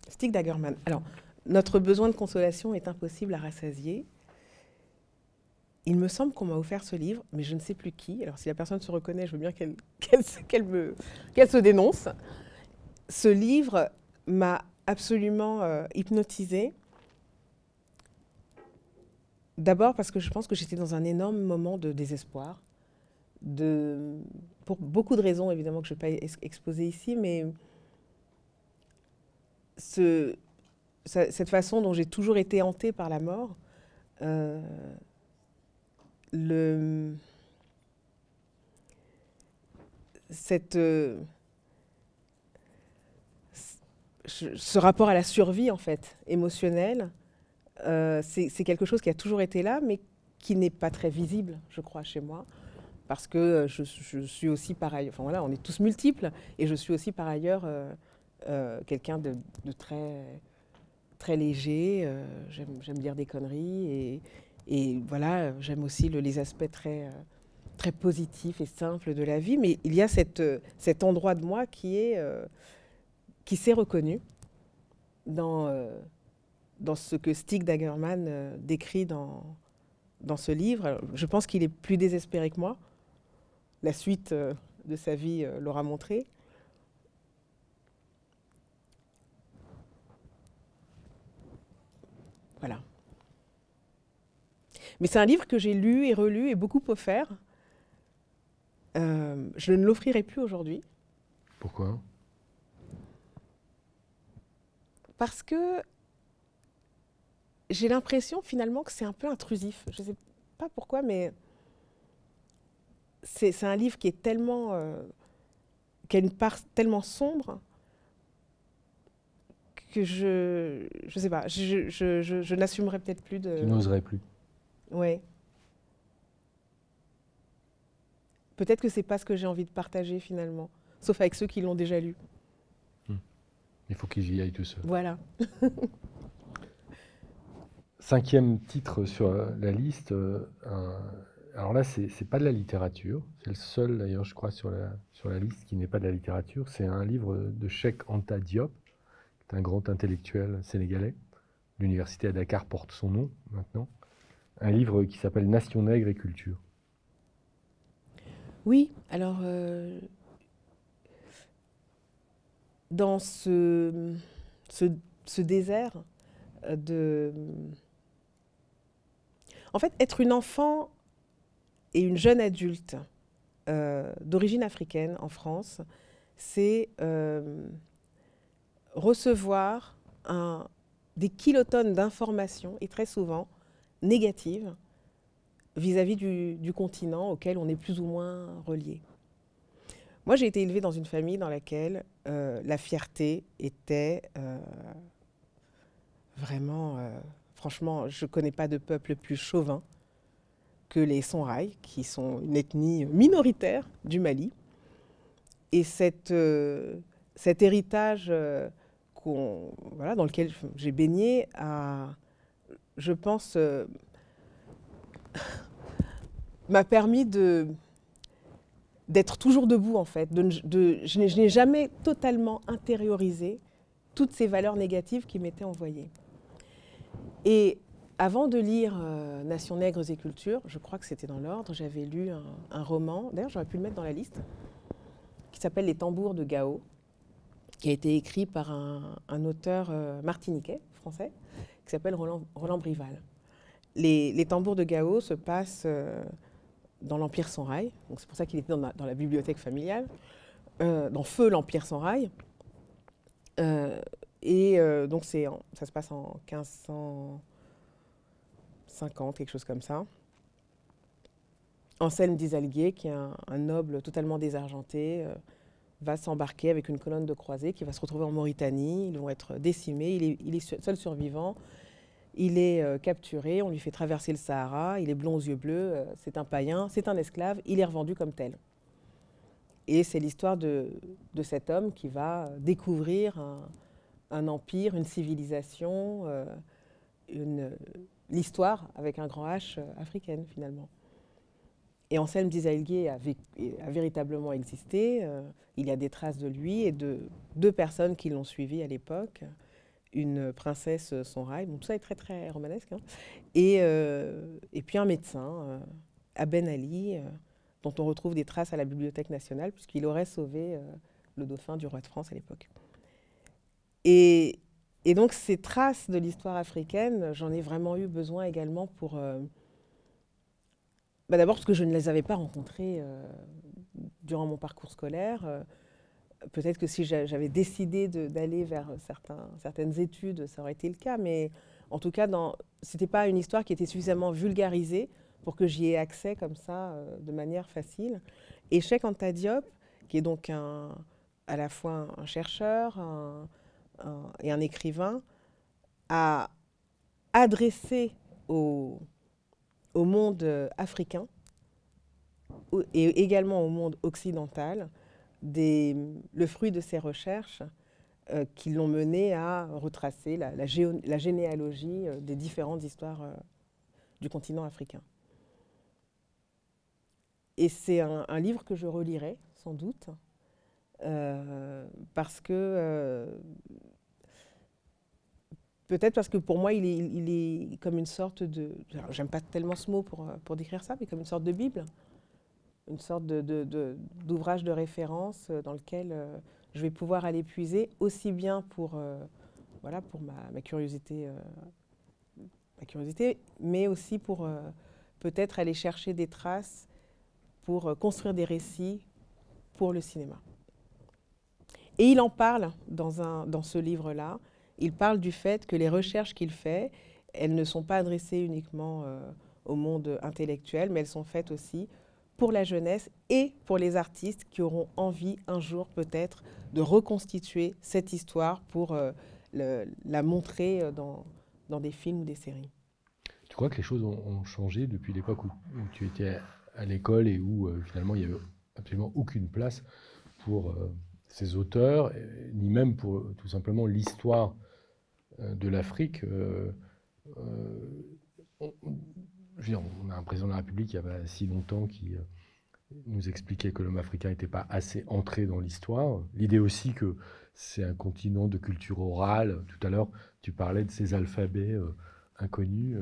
Stig Dagerman. Alors, notre besoin de consolation est impossible à rassasier. il me semble qu'on m'a offert ce livre, mais je ne sais plus qui. Alors si la personne se reconnaît, je veux bien qu'elle se dénonce. Ce livre m'a absolument hypnotisée. D'abord parce que je pense que j'étais dans un énorme moment de désespoir. Pour beaucoup de raisons, évidemment, que je ne vais pas exposer ici, mais cette façon dont j'ai toujours été hantée par la mort, ce rapport à la survie, en fait, émotionnelle, c'est quelque chose qui a toujours été là, mais qui n'est pas très visible, je crois, chez moi. Parce que je suis aussi par ailleurs, enfin voilà, on est tous multiples, et je suis aussi par ailleurs quelqu'un de très, très léger. J'aime lire des conneries, et voilà, j'aime aussi les aspects très, très positifs et simples de la vie. Mais il y a cet endroit de moi qui s'est reconnu dans ce que Stig Dagerman décrit dans ce livre. Alors, je pense qu'il est plus désespéré que moi. La suite de sa vie l'aura montré. Voilà. Mais c'est un livre que j'ai lu et relu et beaucoup offert. Je ne l'offrirai plus aujourd'hui. Pourquoi? Parce que j'ai l'impression finalement que c'est un peu intrusif. Je ne sais pas pourquoi, mais c'est un livre qui est tellement, qui a une part tellement sombre que je sais pas, je n'assumerai peut-être plus de... Tu n'oserais plus. Ouais. Peut-être que c'est pas ce que j'ai envie de partager finalement, sauf avec ceux qui l'ont déjà lu. Il faut qu'ils y aillent tout seuls. Voilà. 5e titre sur la liste. Alors là, c'est pas de la littérature. C'est le seul, d'ailleurs, je crois, sur la liste qui n'est pas de la littérature. C'est un livre de Cheikh Anta Diop, qui est un grand intellectuel sénégalais. L'université à Dakar porte son nom maintenant. Un livre qui s'appelle Nation nègre et culture. Oui, alors dans ce désert de... En fait, être une enfant et une jeune adulte d'origine africaine en France, c'est recevoir des kilotonnes d'informations, et très souvent négatives, vis-à-vis du continent auquel on est plus ou moins relié. Moi, j'ai été élevée dans une famille dans laquelle la fierté était vraiment... franchement, je ne connais pas de peuple plus chauvin que les Songhai, qui sont une ethnie minoritaire du Mali. Et cet héritage voilà, dans lequel j'ai baigné a, je pense, m'a permis d'être toujours debout, en fait. Je n'ai jamais totalement intériorisé toutes ces valeurs négatives qui m'étaient envoyées. Et avant de lire Nation nègre et culture, je crois que c'était dans l'ordre, j'avais lu un roman, d'ailleurs j'aurais pu le mettre dans la liste, qui s'appelle Les tambours de Gao, qui a été écrit par un auteur martiniquais, français, qui s'appelle Roland Brival. Les tambours de Gao se passent dans l'Empire Songhai, donc c'est pour ça qu'il était dans la bibliothèque familiale, dans Feu l'Empire Songhai. Donc ça se passe en 1550, quelque chose comme ça. Anselme d'Isalguier, qui est un noble totalement désargenté, va s'embarquer avec une colonne de croisés qui va se retrouver en Mauritanie. Ils vont être décimés. Il est seul survivant. Il est capturé. On lui fait traverser le Sahara. Il est blond aux yeux bleus. C'est un païen. C'est un esclave. Il est revendu comme tel. Et c'est l'histoire de cet homme qui va découvrir un empire, une civilisation, l'histoire avec un grand H africaine finalement. Et Anselme d'Isalguier a véritablement existé. Il y a des traces de lui et de 2 personnes qui l'ont suivi à l'époque. une princesse son rail. Bon, tout ça est très très romanesque, hein. Et puis un médecin, Ben Ali, dont on retrouve des traces à la Bibliothèque nationale, puisqu'il aurait sauvé le dauphin du roi de France à l'époque. Et donc ces traces de l'histoire africaine, j'en ai vraiment eu besoin également pour... d'abord parce que je ne les avais pas rencontrées durant mon parcours scolaire. Peut-être que si j'avais décidé d'aller vers certaines études, ça aurait été le cas, mais en tout cas, ce n'était pas une histoire qui était suffisamment vulgarisée pour que j'y ai accès comme ça, de manière facile. Et Cheikh Anta Diop, qui est donc à la fois un chercheur et un écrivain, a adressé au monde africain et également au monde occidental le fruit de ses recherches qui l'ont mené à retracer la généalogie des différentes histoires du continent africain. Et c'est un livre que je relirai, sans doute, parce que... peut-être parce que pour moi, il est comme une sorte de... J'aime pas tellement ce mot pour décrire ça, mais comme une sorte de Bible, une sorte d'ouvrage de référence dans lequel je vais pouvoir aller puiser, aussi bien pour ma curiosité, mais aussi pour peut-être aller chercher des traces pour construire des récits pour le cinéma. Et il en parle dans ce livre-là. Il parle du fait que les recherches qu'il fait, elles ne sont pas adressées uniquement au monde intellectuel, mais elles sont faites aussi pour la jeunesse et pour les artistes qui auront envie un jour peut-être de reconstituer cette histoire pour la montrer dans des films ou des séries. Tu crois que les choses ont changé depuis l'époque où tu étais à l'école et où finalement il n'y avait absolument aucune place pour ces auteurs, ni même pour tout simplement l'histoire de l'Afrique. On a un président de la République il n'y a pas si longtemps qui nous expliquait que l'homme africain n'était pas assez entré dans l'histoire. L'idée aussi que c'est un continent de culture orale. Tout à l'heure, tu parlais de ces alphabets inconnus.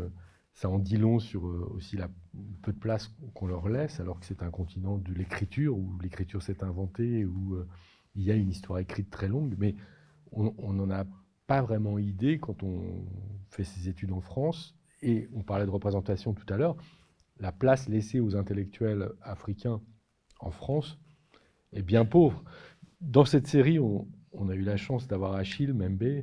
Ça en dit long sur aussi la peu de place qu'on leur laisse, alors que c'est un continent de l'écriture, où l'écriture s'est inventée, où il y a une histoire écrite très longue, mais on n'en a pas vraiment idée quand on fait ses études en France. Et on parlait de représentation tout à l'heure. La place laissée aux intellectuels africains en France est bien pauvre. Dans cette série, on a eu la chance d'avoir Achille Mbembe.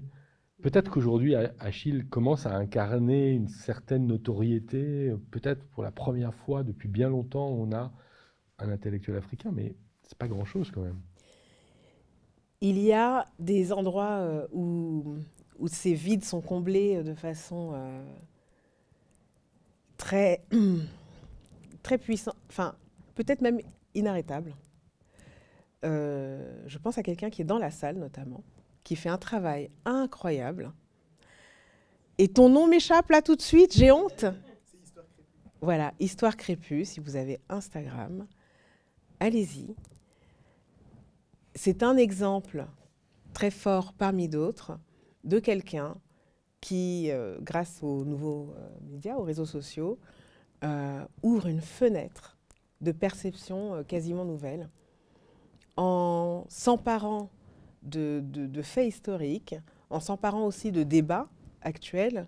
Peut-être qu'aujourd'hui, Achille commence à incarner une certaine notoriété. Peut-être pour la première fois depuis bien longtemps, on a un intellectuel africain, mais c'est pas grand-chose quand même. Il y a des endroits où ces vides sont comblés de façon très, très puissante, enfin peut-être même inarrêtable. Je pense à quelqu'un qui est dans la salle notamment, qui fait un travail incroyable. Et ton nom m'échappe là tout de suite, j'ai honte. C'est Histoire Crépue. Voilà, Histoire Crépue, si vous avez Instagram, allez-y. C'est un exemple très fort parmi d'autres de quelqu'un qui, grâce aux nouveaux médias, aux réseaux sociaux, ouvre une fenêtre de perception quasiment nouvelle en s'emparant de faits historiques, en s'emparant aussi de débats actuels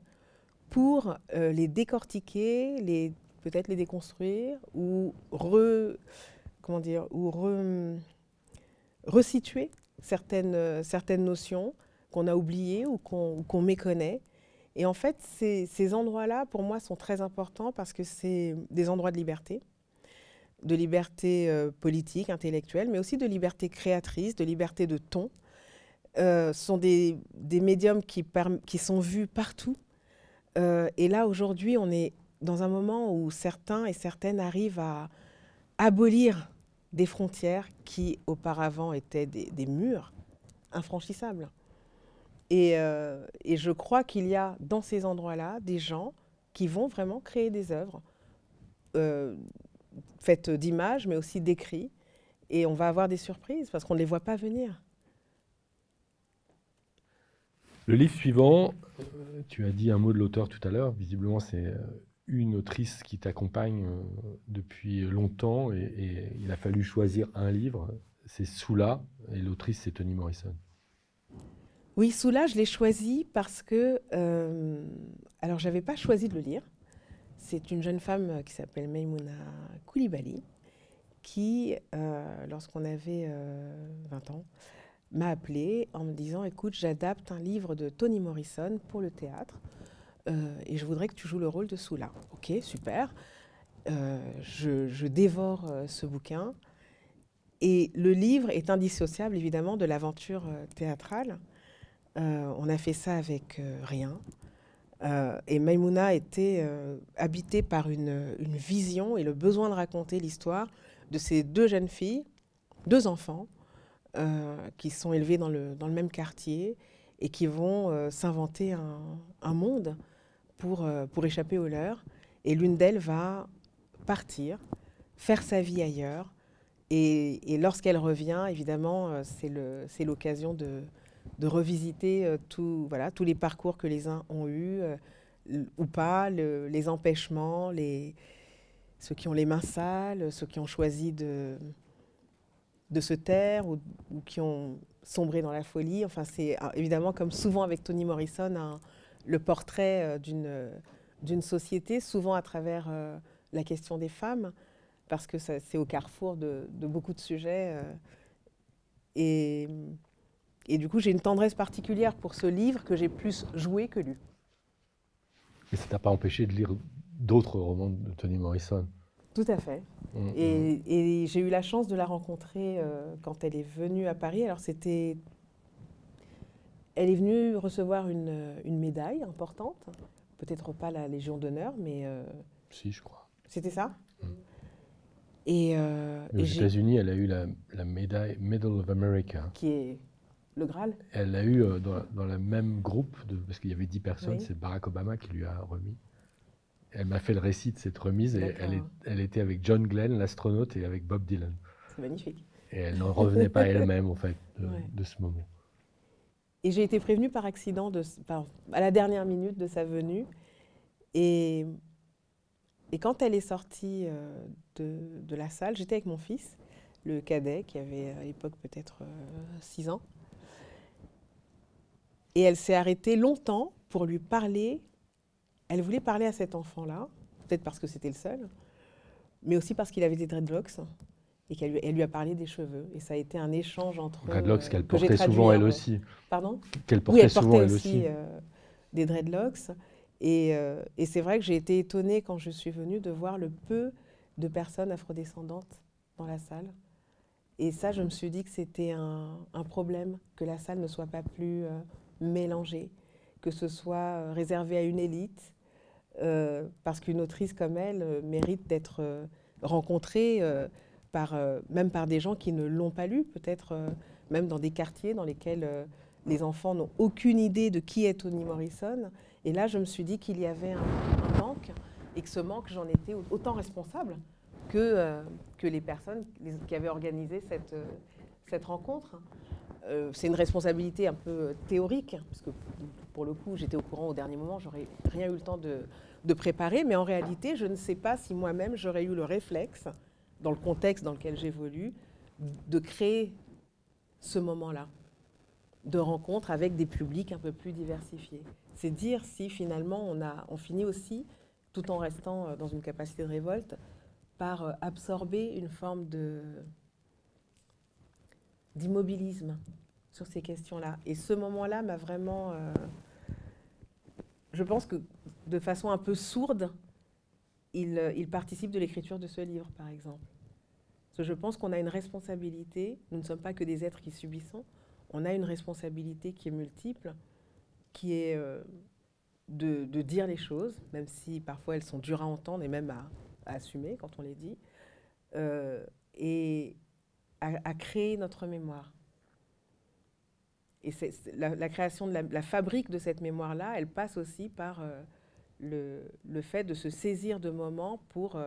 pour les décortiquer, peut-être les déconstruire ou resituer certaines notions qu'on a oubliées ou qu'on méconnaît. Et en fait, ces endroits-là, pour moi, sont très importants parce que c'est des endroits de liberté politique, intellectuelle, mais aussi de liberté créatrice, de liberté de ton. Sont des médiums qui sont vus partout. Et là, aujourd'hui, on est dans un moment où certains et certaines arrivent à abolir des frontières qui, auparavant, étaient des murs infranchissables. Et je crois qu'il y a dans ces endroits-là des gens qui vont vraiment créer des œuvres faites d'images, mais aussi d'écrits. Et on va avoir des surprises parce qu'on ne les voit pas venir. Le livre suivant, tu as dit un mot de l'auteur tout à l'heure, visiblement c'est une autrice qui t'accompagne depuis longtemps et il a fallu choisir un livre, c'est Sula, et l'autrice c'est Toni Morrison. Oui, Sula, je l'ai choisi parce que, alors j'avais pas choisi de le lire. C'est une jeune femme qui s'appelle Maimouna Coulibaly qui, lorsqu'on avait 20 ans, m'a appelée en me disant « Écoute, j'adapte un livre de Toni Morrison pour le théâtre et je voudrais que tu joues le rôle de Sula. » Ok, super. Je dévore ce bouquin et le livre est indissociable évidemment de l'aventure théâtrale. On a fait ça avec rien. Et Maimouna était habitée par une vision et le besoin de raconter l'histoire de ces deux jeunes filles, deux enfants, qui sont élevés dans le même quartier et qui vont s'inventer un monde pour échapper au leur. Et l'une d'elles va partir, faire sa vie ailleurs. Et lorsqu'elle revient, évidemment, c'est l'occasion de revisiter tous les parcours que les uns ont eus ou pas, les empêchements, ceux qui ont les mains sales, ceux qui ont choisi de se taire ou qui ont sombré dans la folie. Enfin, c'est évidemment, comme souvent avec Toni Morrison, le portrait d'une société, souvent à travers la question des femmes, parce que c'est au carrefour de beaucoup de sujets. Et du coup, j'ai une tendresse particulière pour ce livre que j'ai plus joué que lu. Et ça t'a pas empêché de lire d'autres romans de Toni Morrison? Tout à fait. Et j'ai eu la chance de la rencontrer quand elle est venue à Paris. Alors elle est venue recevoir une médaille importante, peut-être pas la Légion d'honneur, mais... Si, je crois. C'était ça? Mais aux États-Unis, elle a eu la médaille Medal of America. Qui est le Graal? Elle l'a eu dans le même groupe, parce qu'il y avait 10 personnes, oui. C'est Barack Obama qui lui a remis. Elle m'a fait le récit de cette remise et elle était avec John Glenn, l'astronaute, et avec Bob Dylan. C'est magnifique. Et elle n'en revenait pas elle-même, en fait, de ce moment. Et j'ai été prévenue par accident, à la dernière minute de sa venue. Et quand elle est sortie de la salle, j'étais avec mon fils, le cadet, qui avait à l'époque peut-être 6 ans. Et elle s'est arrêtée longtemps pour lui parler. Elle voulait parler à cet enfant-là, peut-être parce que c'était le seul, mais aussi parce qu'il avait des dreadlocks et qu'elle lui a parlé des cheveux. Et ça a été un échange entre... Dreadlocks qu'elle portait souvent elle aussi. Pardon? Qu'elle portait souvent elle aussi. Des dreadlocks. Et c'est vrai que j'ai été étonnée quand je suis venue de voir le peu de personnes afrodescendantes dans la salle. Et ça, je me suis dit que c'était un problème, que la salle ne soit pas plus mélangée, que ce soit réservé à une élite, parce qu'une autrice comme elle mérite d'être rencontrée même par des gens qui ne l'ont pas lu, peut-être même dans des quartiers dans lesquels les enfants n'ont aucune idée de qui est Toni Morrison. Et là, je me suis dit qu'il y avait un manque, et que ce manque, j'en étais autant responsable que les personnes qui avaient organisé cette rencontre. C'est une responsabilité un peu théorique, parce que pour le coup, j'étais au courant au dernier moment, j'aurais rien eu le temps de préparer, mais en réalité, je ne sais pas si moi-même j'aurais eu le réflexe, dans le contexte dans lequel j'évolue, de créer ce moment-là de rencontre avec des publics un peu plus diversifiés. C'est dire si finalement on finit aussi, tout en restant dans une capacité de révolte, par absorber une forme d'immobilisme sur ces questions-là. Et ce moment-là m'a vraiment... je pense que de façon un peu sourde, il participe de l'écriture de ce livre, par exemple. Parce que je pense qu'on a une responsabilité, nous ne sommes pas que des êtres qui subissons, on a une responsabilité qui est multiple, qui est de dire les choses, même si parfois elles sont dures à entendre et même à assumer quand on les dit, et à créer notre mémoire. Et la création de la fabrique de cette mémoire-là, elle passe aussi par le fait de se saisir de moments pour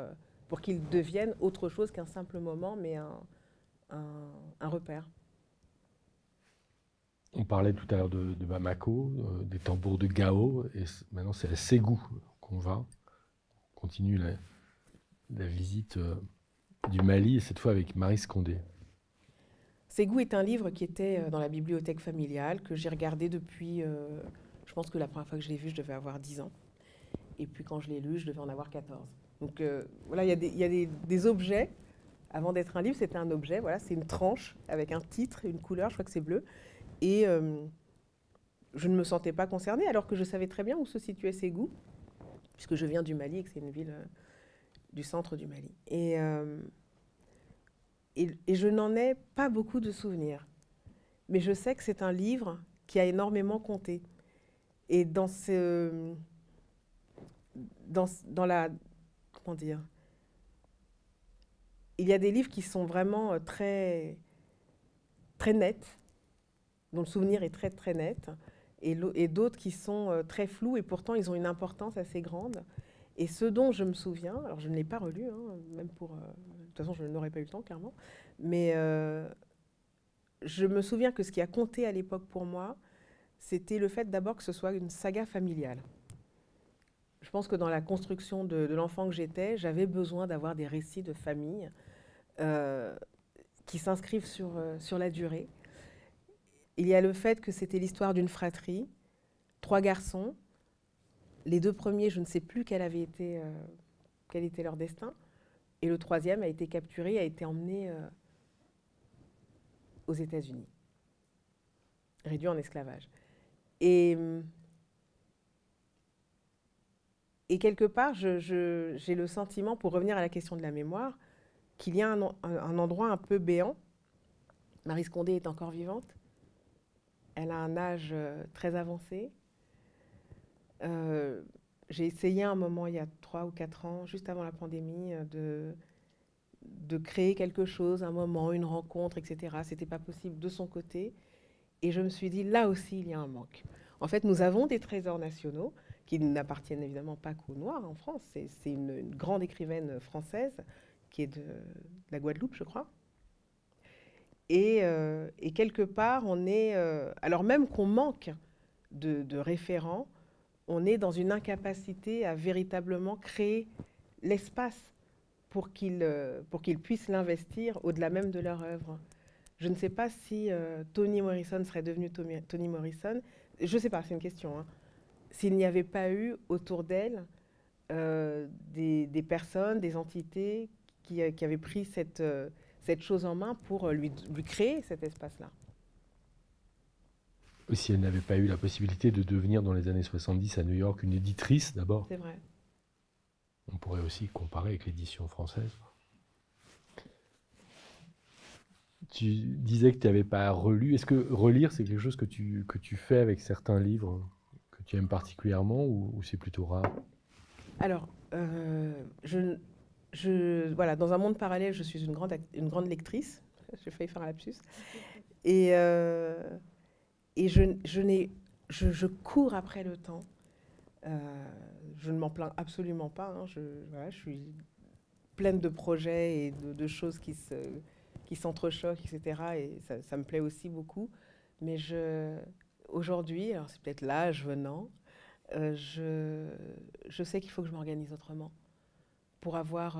qu'ils deviennent autre chose qu'un simple moment, mais un repère. On parlait tout à l'heure de Bamako, des tambours de Gao, et maintenant c'est à Ségou qu'on va. On continue la visite du Mali, et cette fois avec Marie Scondé. Ségou est un livre qui était dans la bibliothèque familiale, que j'ai regardé depuis, je pense que la première fois que je l'ai vu, je devais avoir 10 ans. Et puis quand je l'ai lu, je devais en avoir 14. Donc voilà, il y a des objets. Avant d'être un livre, c'était un objet. Voilà, c'est une tranche avec un titre, une couleur, je crois que c'est bleu. Et je ne me sentais pas concernée, alors que je savais très bien où se situait Ségou, puisque je viens du Mali et que c'est une ville du centre du Mali. Et je n'en ai pas beaucoup de souvenirs. Mais je sais que c'est un livre qui a énormément compté. Et dans la... Comment dire? Il y a des livres qui sont vraiment très, très nets, dont le souvenir est très, très net, et d'autres qui sont très flous, et pourtant ils ont une importance assez grande. Et ce dont je me souviens, alors je ne l'ai pas relu, hein, même pour... de toute façon, je n'aurais pas eu le temps, clairement, mais je me souviens que ce qui a compté à l'époque pour moi, c'était le fait d'abord que ce soit une saga familiale. Je pense que dans la construction de l'enfant que j'étais, j'avais besoin d'avoir des récits de famille qui s'inscrivent sur la durée. Il y a le fait que c'était l'histoire d'une fratrie, 3 garçons. Les 2 premiers, je ne sais plus quel était leur destin. Et le 3e a été capturé, a été emmené aux États-Unis, réduit en esclavage. Et quelque part, j'ai le sentiment, pour revenir à la question de la mémoire, qu'il y a un endroit un peu béant. Marie Scondé est encore vivante. Elle a un âge très avancé. J'ai essayé un moment, il y a 3 ou 4 ans, juste avant la pandémie, de créer quelque chose, un moment, une rencontre, etc. Ce n'était pas possible de son côté. Et je me suis dit, là aussi, il y a un manque. En fait, nous avons des trésors nationaux qui n'appartiennent évidemment pas qu'aux Noirs en France. C'est une grande écrivaine française qui est de la Guadeloupe, je crois. Et quelque part, on est... alors même qu'on manque de référents, on est dans une incapacité à véritablement créer l'espace pour qu'ils puissent l'investir au-delà même de leur œuvre. Je ne sais pas si Toni Morrison serait devenue Toni Morrison. Je ne sais pas, c'est une question. Hein. S'il n'y avait pas eu autour d'elle des personnes, des entités qui avaient pris cette chose en main pour lui créer cet espace-là. Si elle n'avait pas eu la possibilité de devenir dans les années 70 à New York une éditrice d'abord. C'est vrai. On pourrait aussi comparer avec l'édition française. Tu disais que tu n'avais pas relu. Est-ce que relire, c'est quelque chose que tu fais avec certains livres que tu aimes particulièrement ou c'est plutôt rare? Alors, voilà, dans un monde parallèle, je suis une grande lectrice. J'ai failli faire un lapsus. Et je cours après le temps. Je ne m'en plains absolument pas. Hein. Voilà, je suis pleine de projets et de choses qui s'entrechoquent, etc. Et ça me plaît aussi beaucoup. Mais aujourd'hui, alors c'est peut-être l'âge venant, je sais qu'il faut que je m'organise autrement pour avoir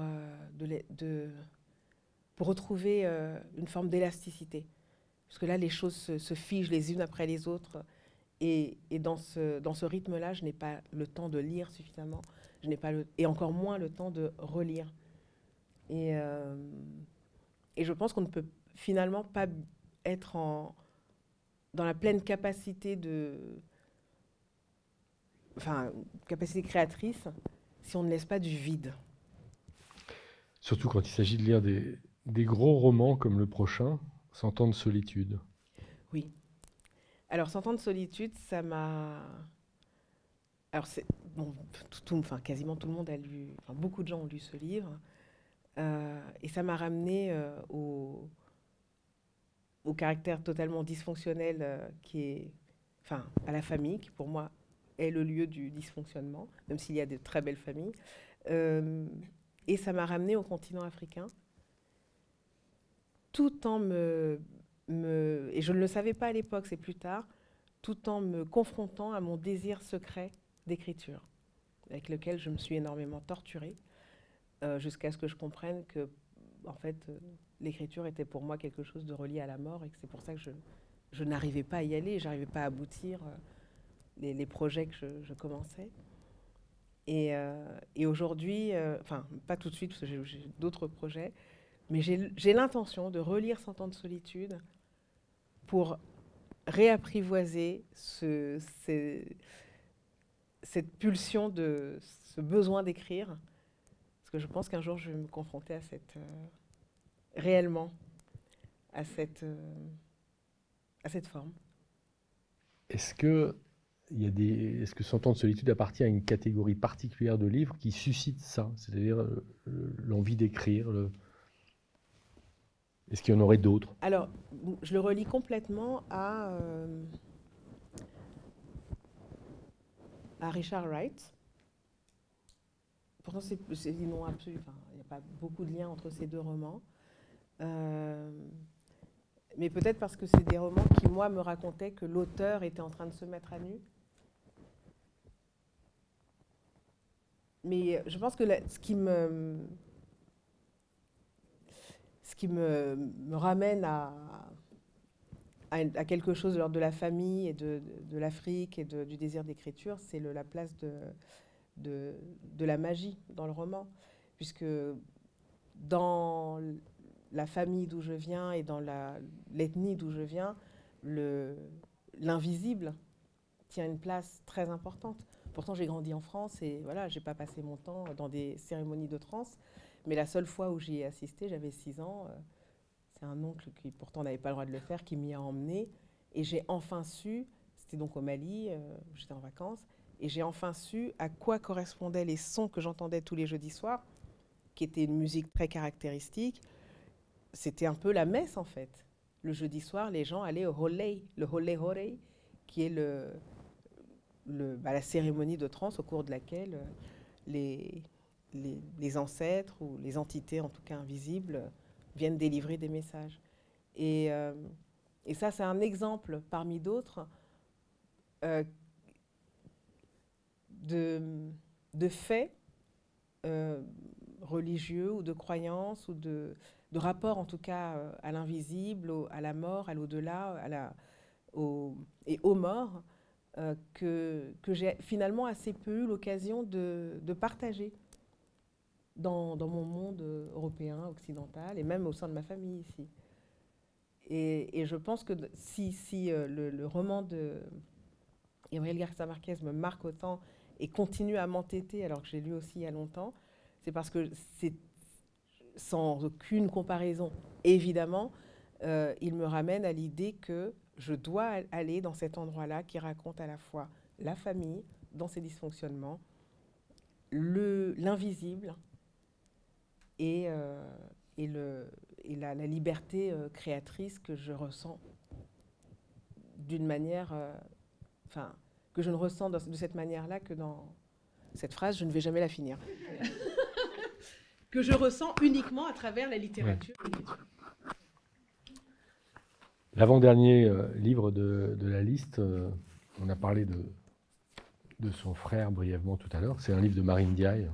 pour retrouver une forme d'élasticité. Parce que là, les choses se figent les unes après les autres. Et dans ce rythme-là, je n'ai pas le temps de lire suffisamment. Et encore moins le temps de relire. Et je pense qu'on ne peut finalement pas être dans la pleine capacité capacité créatrice si on ne laisse pas du vide. Surtout quand il s'agit de lire des gros romans comme le prochain, 100 ans de solitude. Oui. Alors, 100 ans de solitude, ça m'a... Alors, quasiment tout le monde a lu... Enfin, beaucoup de gens ont lu ce livre. Et ça m'a ramené au caractère totalement dysfonctionnel à la famille, qui pour moi est le lieu du dysfonctionnement, même s'il y a de très belles familles. Et ça m'a ramené au continent africain, tout en et je ne le savais pas à l'époque, c'est plus tard, tout en me confrontant à mon désir secret d'écriture, avec lequel je me suis énormément torturée, jusqu'à ce que je comprenne que, en fait, l'écriture était pour moi quelque chose de relié à la mort, et que c'est pour ça que je n'arrivais pas à y aller, je n'arrivais pas à aboutir les projets que je commençais. Et aujourd'hui, enfin, pas tout de suite, parce que j'ai d'autres projets, mais j'ai l'intention de relire 100 ans de solitude pour réapprivoiser cette pulsion, ce besoin d'écrire, parce que je pense qu'un jour je vais me confronter à réellement à cette forme. Est-ce que est-ce que 100 ans de solitude appartient à une catégorie particulière de livres qui suscite ça, c'est-à-dire l'envie d'écrire Est-ce qu'il y en aurait d'autres? Alors, je le relie complètement à Richard Wright. Pourtant, c'est des noms absolus. Enfin, il n'y a pas beaucoup de liens entre ces deux romans. Mais peut-être parce que c'est des romans qui, moi, me racontaient que l'auteur était en train de se mettre à nu. Mais je pense que ce qui me ramène à quelque chose de l'ordre de la famille et de l'Afrique et du désir d'écriture, c'est la place de la magie dans le roman. Puisque dans la famille d'où je viens et dans l'ethnie d'où je viens, l'invisible tient une place très importante. Pourtant, j'ai grandi en France et voilà, j'ai pas passé mon temps dans des cérémonies de trance. Mais la seule fois où j'y ai assisté, j'avais 6 ans. C'est un oncle qui, pourtant, n'avait pas le droit de le faire, qui m'y a emmené. Et j'ai enfin su, c'était donc au Mali, où j'étais en vacances, et j'ai enfin su à quoi correspondaient les sons que j'entendais tous les jeudis soirs, qui était une musique très caractéristique. C'était un peu la messe, en fait. Le jeudi soir, les gens allaient au holei, le holei horei, qui est la cérémonie de trance au cours de laquelle les ancêtres ou les entités, en tout cas invisibles, viennent délivrer des messages. Et ça, c'est un exemple parmi d'autres de faits religieux ou de croyances ou de rapports, en tout cas, à l'invisible, à la mort, à l'au-delà, et aux morts, que j'ai finalement assez peu eu l'occasion de partager dans mon monde européen, occidental, et même au sein de ma famille ici. Et je pense que si le roman de Gabriel Garcia Marquez me marque autant et continue à m'entêter alors que j'ai lu aussi il y a longtemps, c'est parce que c'est sans aucune comparaison, évidemment, il me ramène à l'idée que je dois aller dans cet endroit-là qui raconte à la fois la famille dans ses dysfonctionnements, l'invisible et la liberté créatrice que je ressens d'une manière, que je ne ressens de cette manière-là que dans cette phrase, je ne vais jamais la finir, que je ressens uniquement à travers la littérature. Ouais. L'avant-dernier livre de la liste, on a parlé de son frère brièvement tout à l'heure, c'est un livre de Marine Diaye,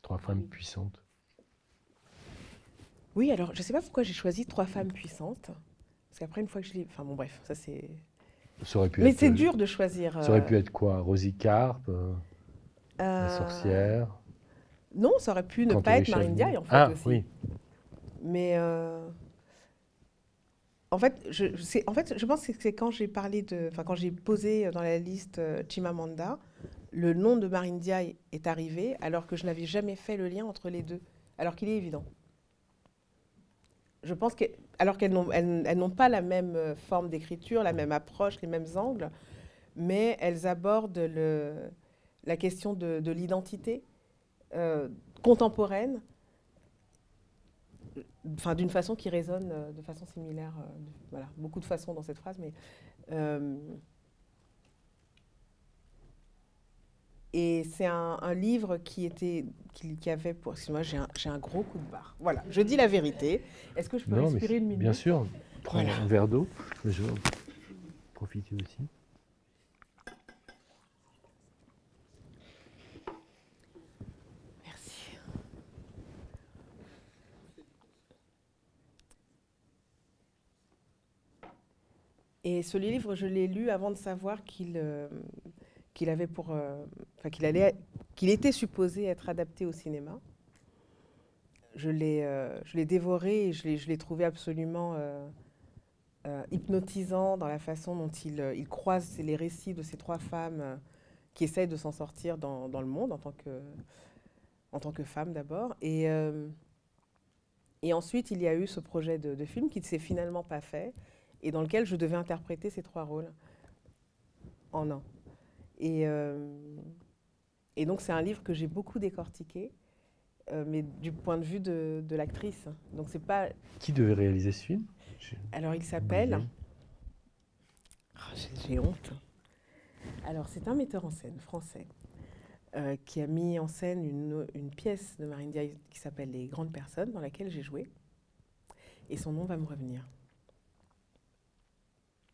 3 femmes puissantes. Oui, alors je ne sais pas pourquoi j'ai choisi 3 femmes puissantes, parce qu'après une fois que je lis... Enfin bon bref, ça c'est... Mais c'est dur de choisir... Ça aurait pu être quoi? Rosie Carpe, la sorcière? Non, ça aurait pu ne pas être Marine Diaye en fait aussi. Oui. Mais... En fait, je pense que c'est quand j'ai parlé quand j'ai posé dans la liste Chimamanda, le nom de Marine Diaye est arrivé alors que je n'avais jamais fait le lien entre les deux, alors qu'il est évident. Je pense alors qu'elles n'ont pas la même forme d'écriture, la même approche, les mêmes angles, mais elles abordent la question de l'identité contemporaine, d'une façon qui résonne de façon similaire. Voilà, beaucoup de façons dans cette phrase, mais... et c'est un livre qui avait pour... Moi, j'ai un gros coup de barre. Voilà, je dis la vérité. Est-ce que je peux respirer une minute? Bien sûr. prends Voilà. un verre d'eau. Je vais en profiter aussi. Merci. Et ce livre, je l'ai lu avant de savoir qu'il avait pour, enfin, qu'il était supposé être adapté au cinéma. Je l'ai dévoré et je l'ai trouvé absolument hypnotisant dans la façon dont il croise les récits de ces trois femmes qui essayent de s'en sortir dans le monde en tant que femmes d'abord. Et ensuite, il y a eu ce projet de film qui ne s'est finalement pas fait et dans lequel je devais interpréter ces trois rôles en un. Et donc, c'est un livre que j'ai beaucoup décortiqué, mais du point de vue de l'actrice. Donc, c'est pas. Qui devait réaliser ce film? Alors, il s'appelle. Oh, j'ai honte. Alors, c'est un metteur en scène français qui a mis en scène une pièce de Marine Diaye qui s'appelle Les Grandes Personnes, dans laquelle j'ai joué. Et son nom va me revenir.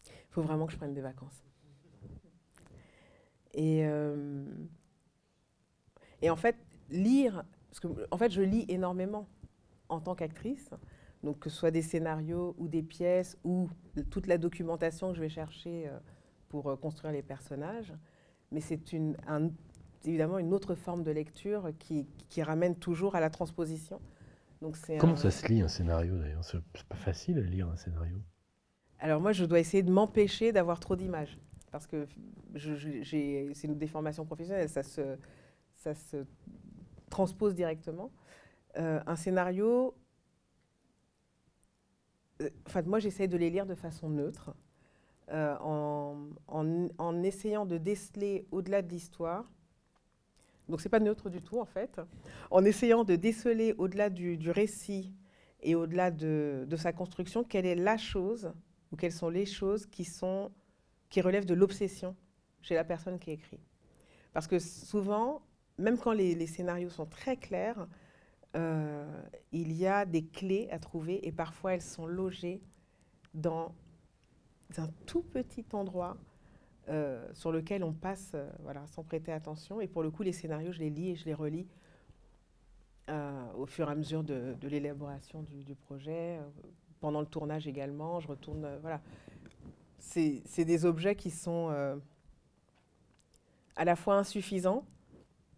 Il faut vraiment que je prenne des vacances. Et en fait, lire, parce que en fait, je lis énormément en tant qu'actrice, donc que ce soit des scénarios ou des pièces ou toute la documentation que je vais chercher pour construire les personnages, mais c'est évidemment une autre forme de lecture qui ramène toujours à la transposition. Donc Comment ça se lit un scénario d'ailleurs? C'est pas facile à lire un scénario. Alors moi, je dois essayer de m'empêcher d'avoir trop d'images, parce que c'est une déformation professionnelle, ça se transpose directement. Un scénario, enfin moi j'essaie de les lire de façon neutre, en essayant de déceler au-delà de l'histoire. Donc c'est pas neutre du tout en fait. En essayant de déceler au-delà du récit et au-delà de sa construction, quelle est la chose ou quelles sont les choses qui relèvent de l'obsession chez la personne qui écrit. Parce que souvent, même quand les scénarios sont très clairs, il y a des clés à trouver et parfois elles sont logées dans un tout petit endroit sur lequel on passe voilà, sans prêter attention. Et pour le coup, les scénarios, je les lis et je les relis au fur et à mesure de l'élaboration du projet. Pendant le tournage également, je retourne. Voilà. C'est des objets qui sont à la fois insuffisants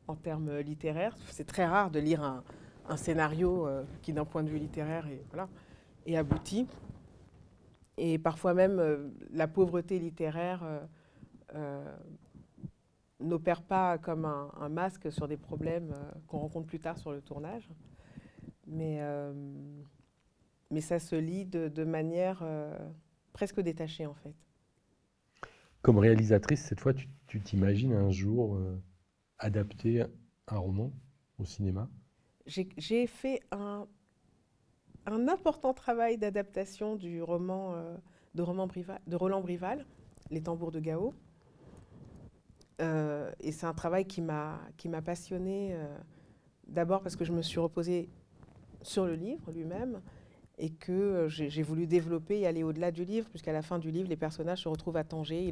en termes littéraires. C'est très rare de lire un scénario qui, d'un point de vue littéraire, est abouti. Et parfois même, la pauvreté littéraire n'opère pas comme un masque sur des problèmes qu'on rencontre plus tard sur le tournage. Mais ça se lit de manière presque détachée, en fait. Comme réalisatrice, cette fois, tu t'imagines un jour adapter un roman au cinéma? J'ai fait un important travail d'adaptation du roman de Roland Brival, Les tambours de Gao. Et c'est un travail qui m'a passionnée, d'abord parce que je me suis reposée sur le livre lui-même et que j'ai voulu développer et aller au-delà du livre, puisqu'à la fin du livre, les personnages se retrouvent à Tanger,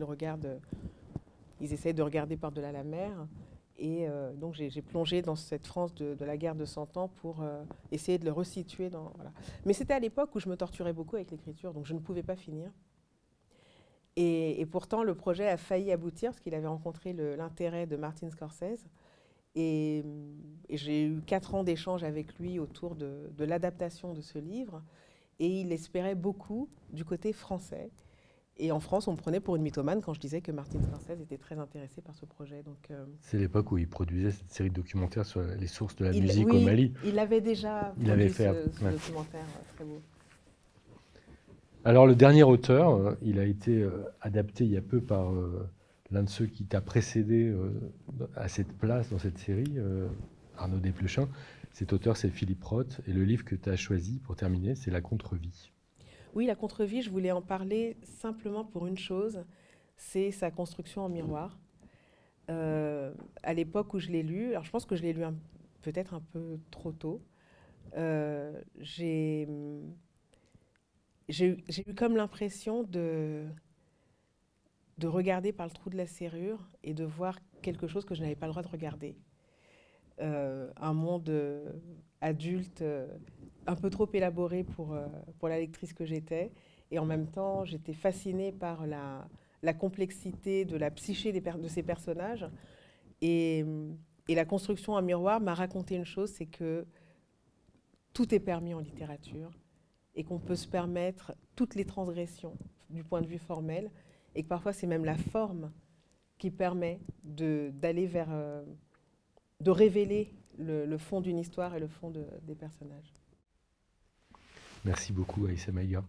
ils essayent de regarder par-delà la mer. Et donc j'ai plongé dans cette France de la guerre de 100 ans pour essayer de le resituer. Voilà. Mais c'était à l'époque où je me torturais beaucoup avec l'écriture, donc je ne pouvais pas finir. Et pourtant, le projet a failli aboutir, parce qu'il avait rencontré l'intérêt de Martin Scorsese. Et j'ai eu 4 ans d'échanges avec lui autour de l'adaptation de ce livre. Et il espérait beaucoup du côté français. Et en France, on me prenait pour une mythomane quand je disais que Martin Scorsese était très intéressé par ce projet. C'est l'époque où il produisait cette série de documentaires sur les sources de la musique au oui, Mali. Il avait déjà produit ce documentaire très beau. Alors le dernier auteur, il a été adapté il y a peu par l'un de ceux qui t'a précédé à cette place dans cette série, Arnaud Desplechin. Cet auteur, c'est Philippe Roth. Et le livre que tu as choisi pour terminer, c'est La Contre-vie. Oui, La Contre-vie, je voulais en parler simplement pour une chose, c'est sa construction en miroir. À l'époque où je l'ai lu, alors je pense que je l'ai lu peut-être un peu trop tôt, j'ai eu comme l'impression de regarder par le trou de la serrure et de voir quelque chose que je n'avais pas le droit de regarder. Un monde adulte un peu trop élaboré pour la lectrice que j'étais. Et en même temps, j'étais fascinée par la complexité de la psyché de ces personnages. Et, et la construction à miroir m'a raconté une chose, c'est que tout est permis en littérature et qu'on peut se permettre toutes les transgressions du point de vue formel et que parfois c'est même la forme qui permet d'aller vers, de révéler le fond d'une histoire et le fond des personnages. Merci beaucoup, Aïssa Maïga.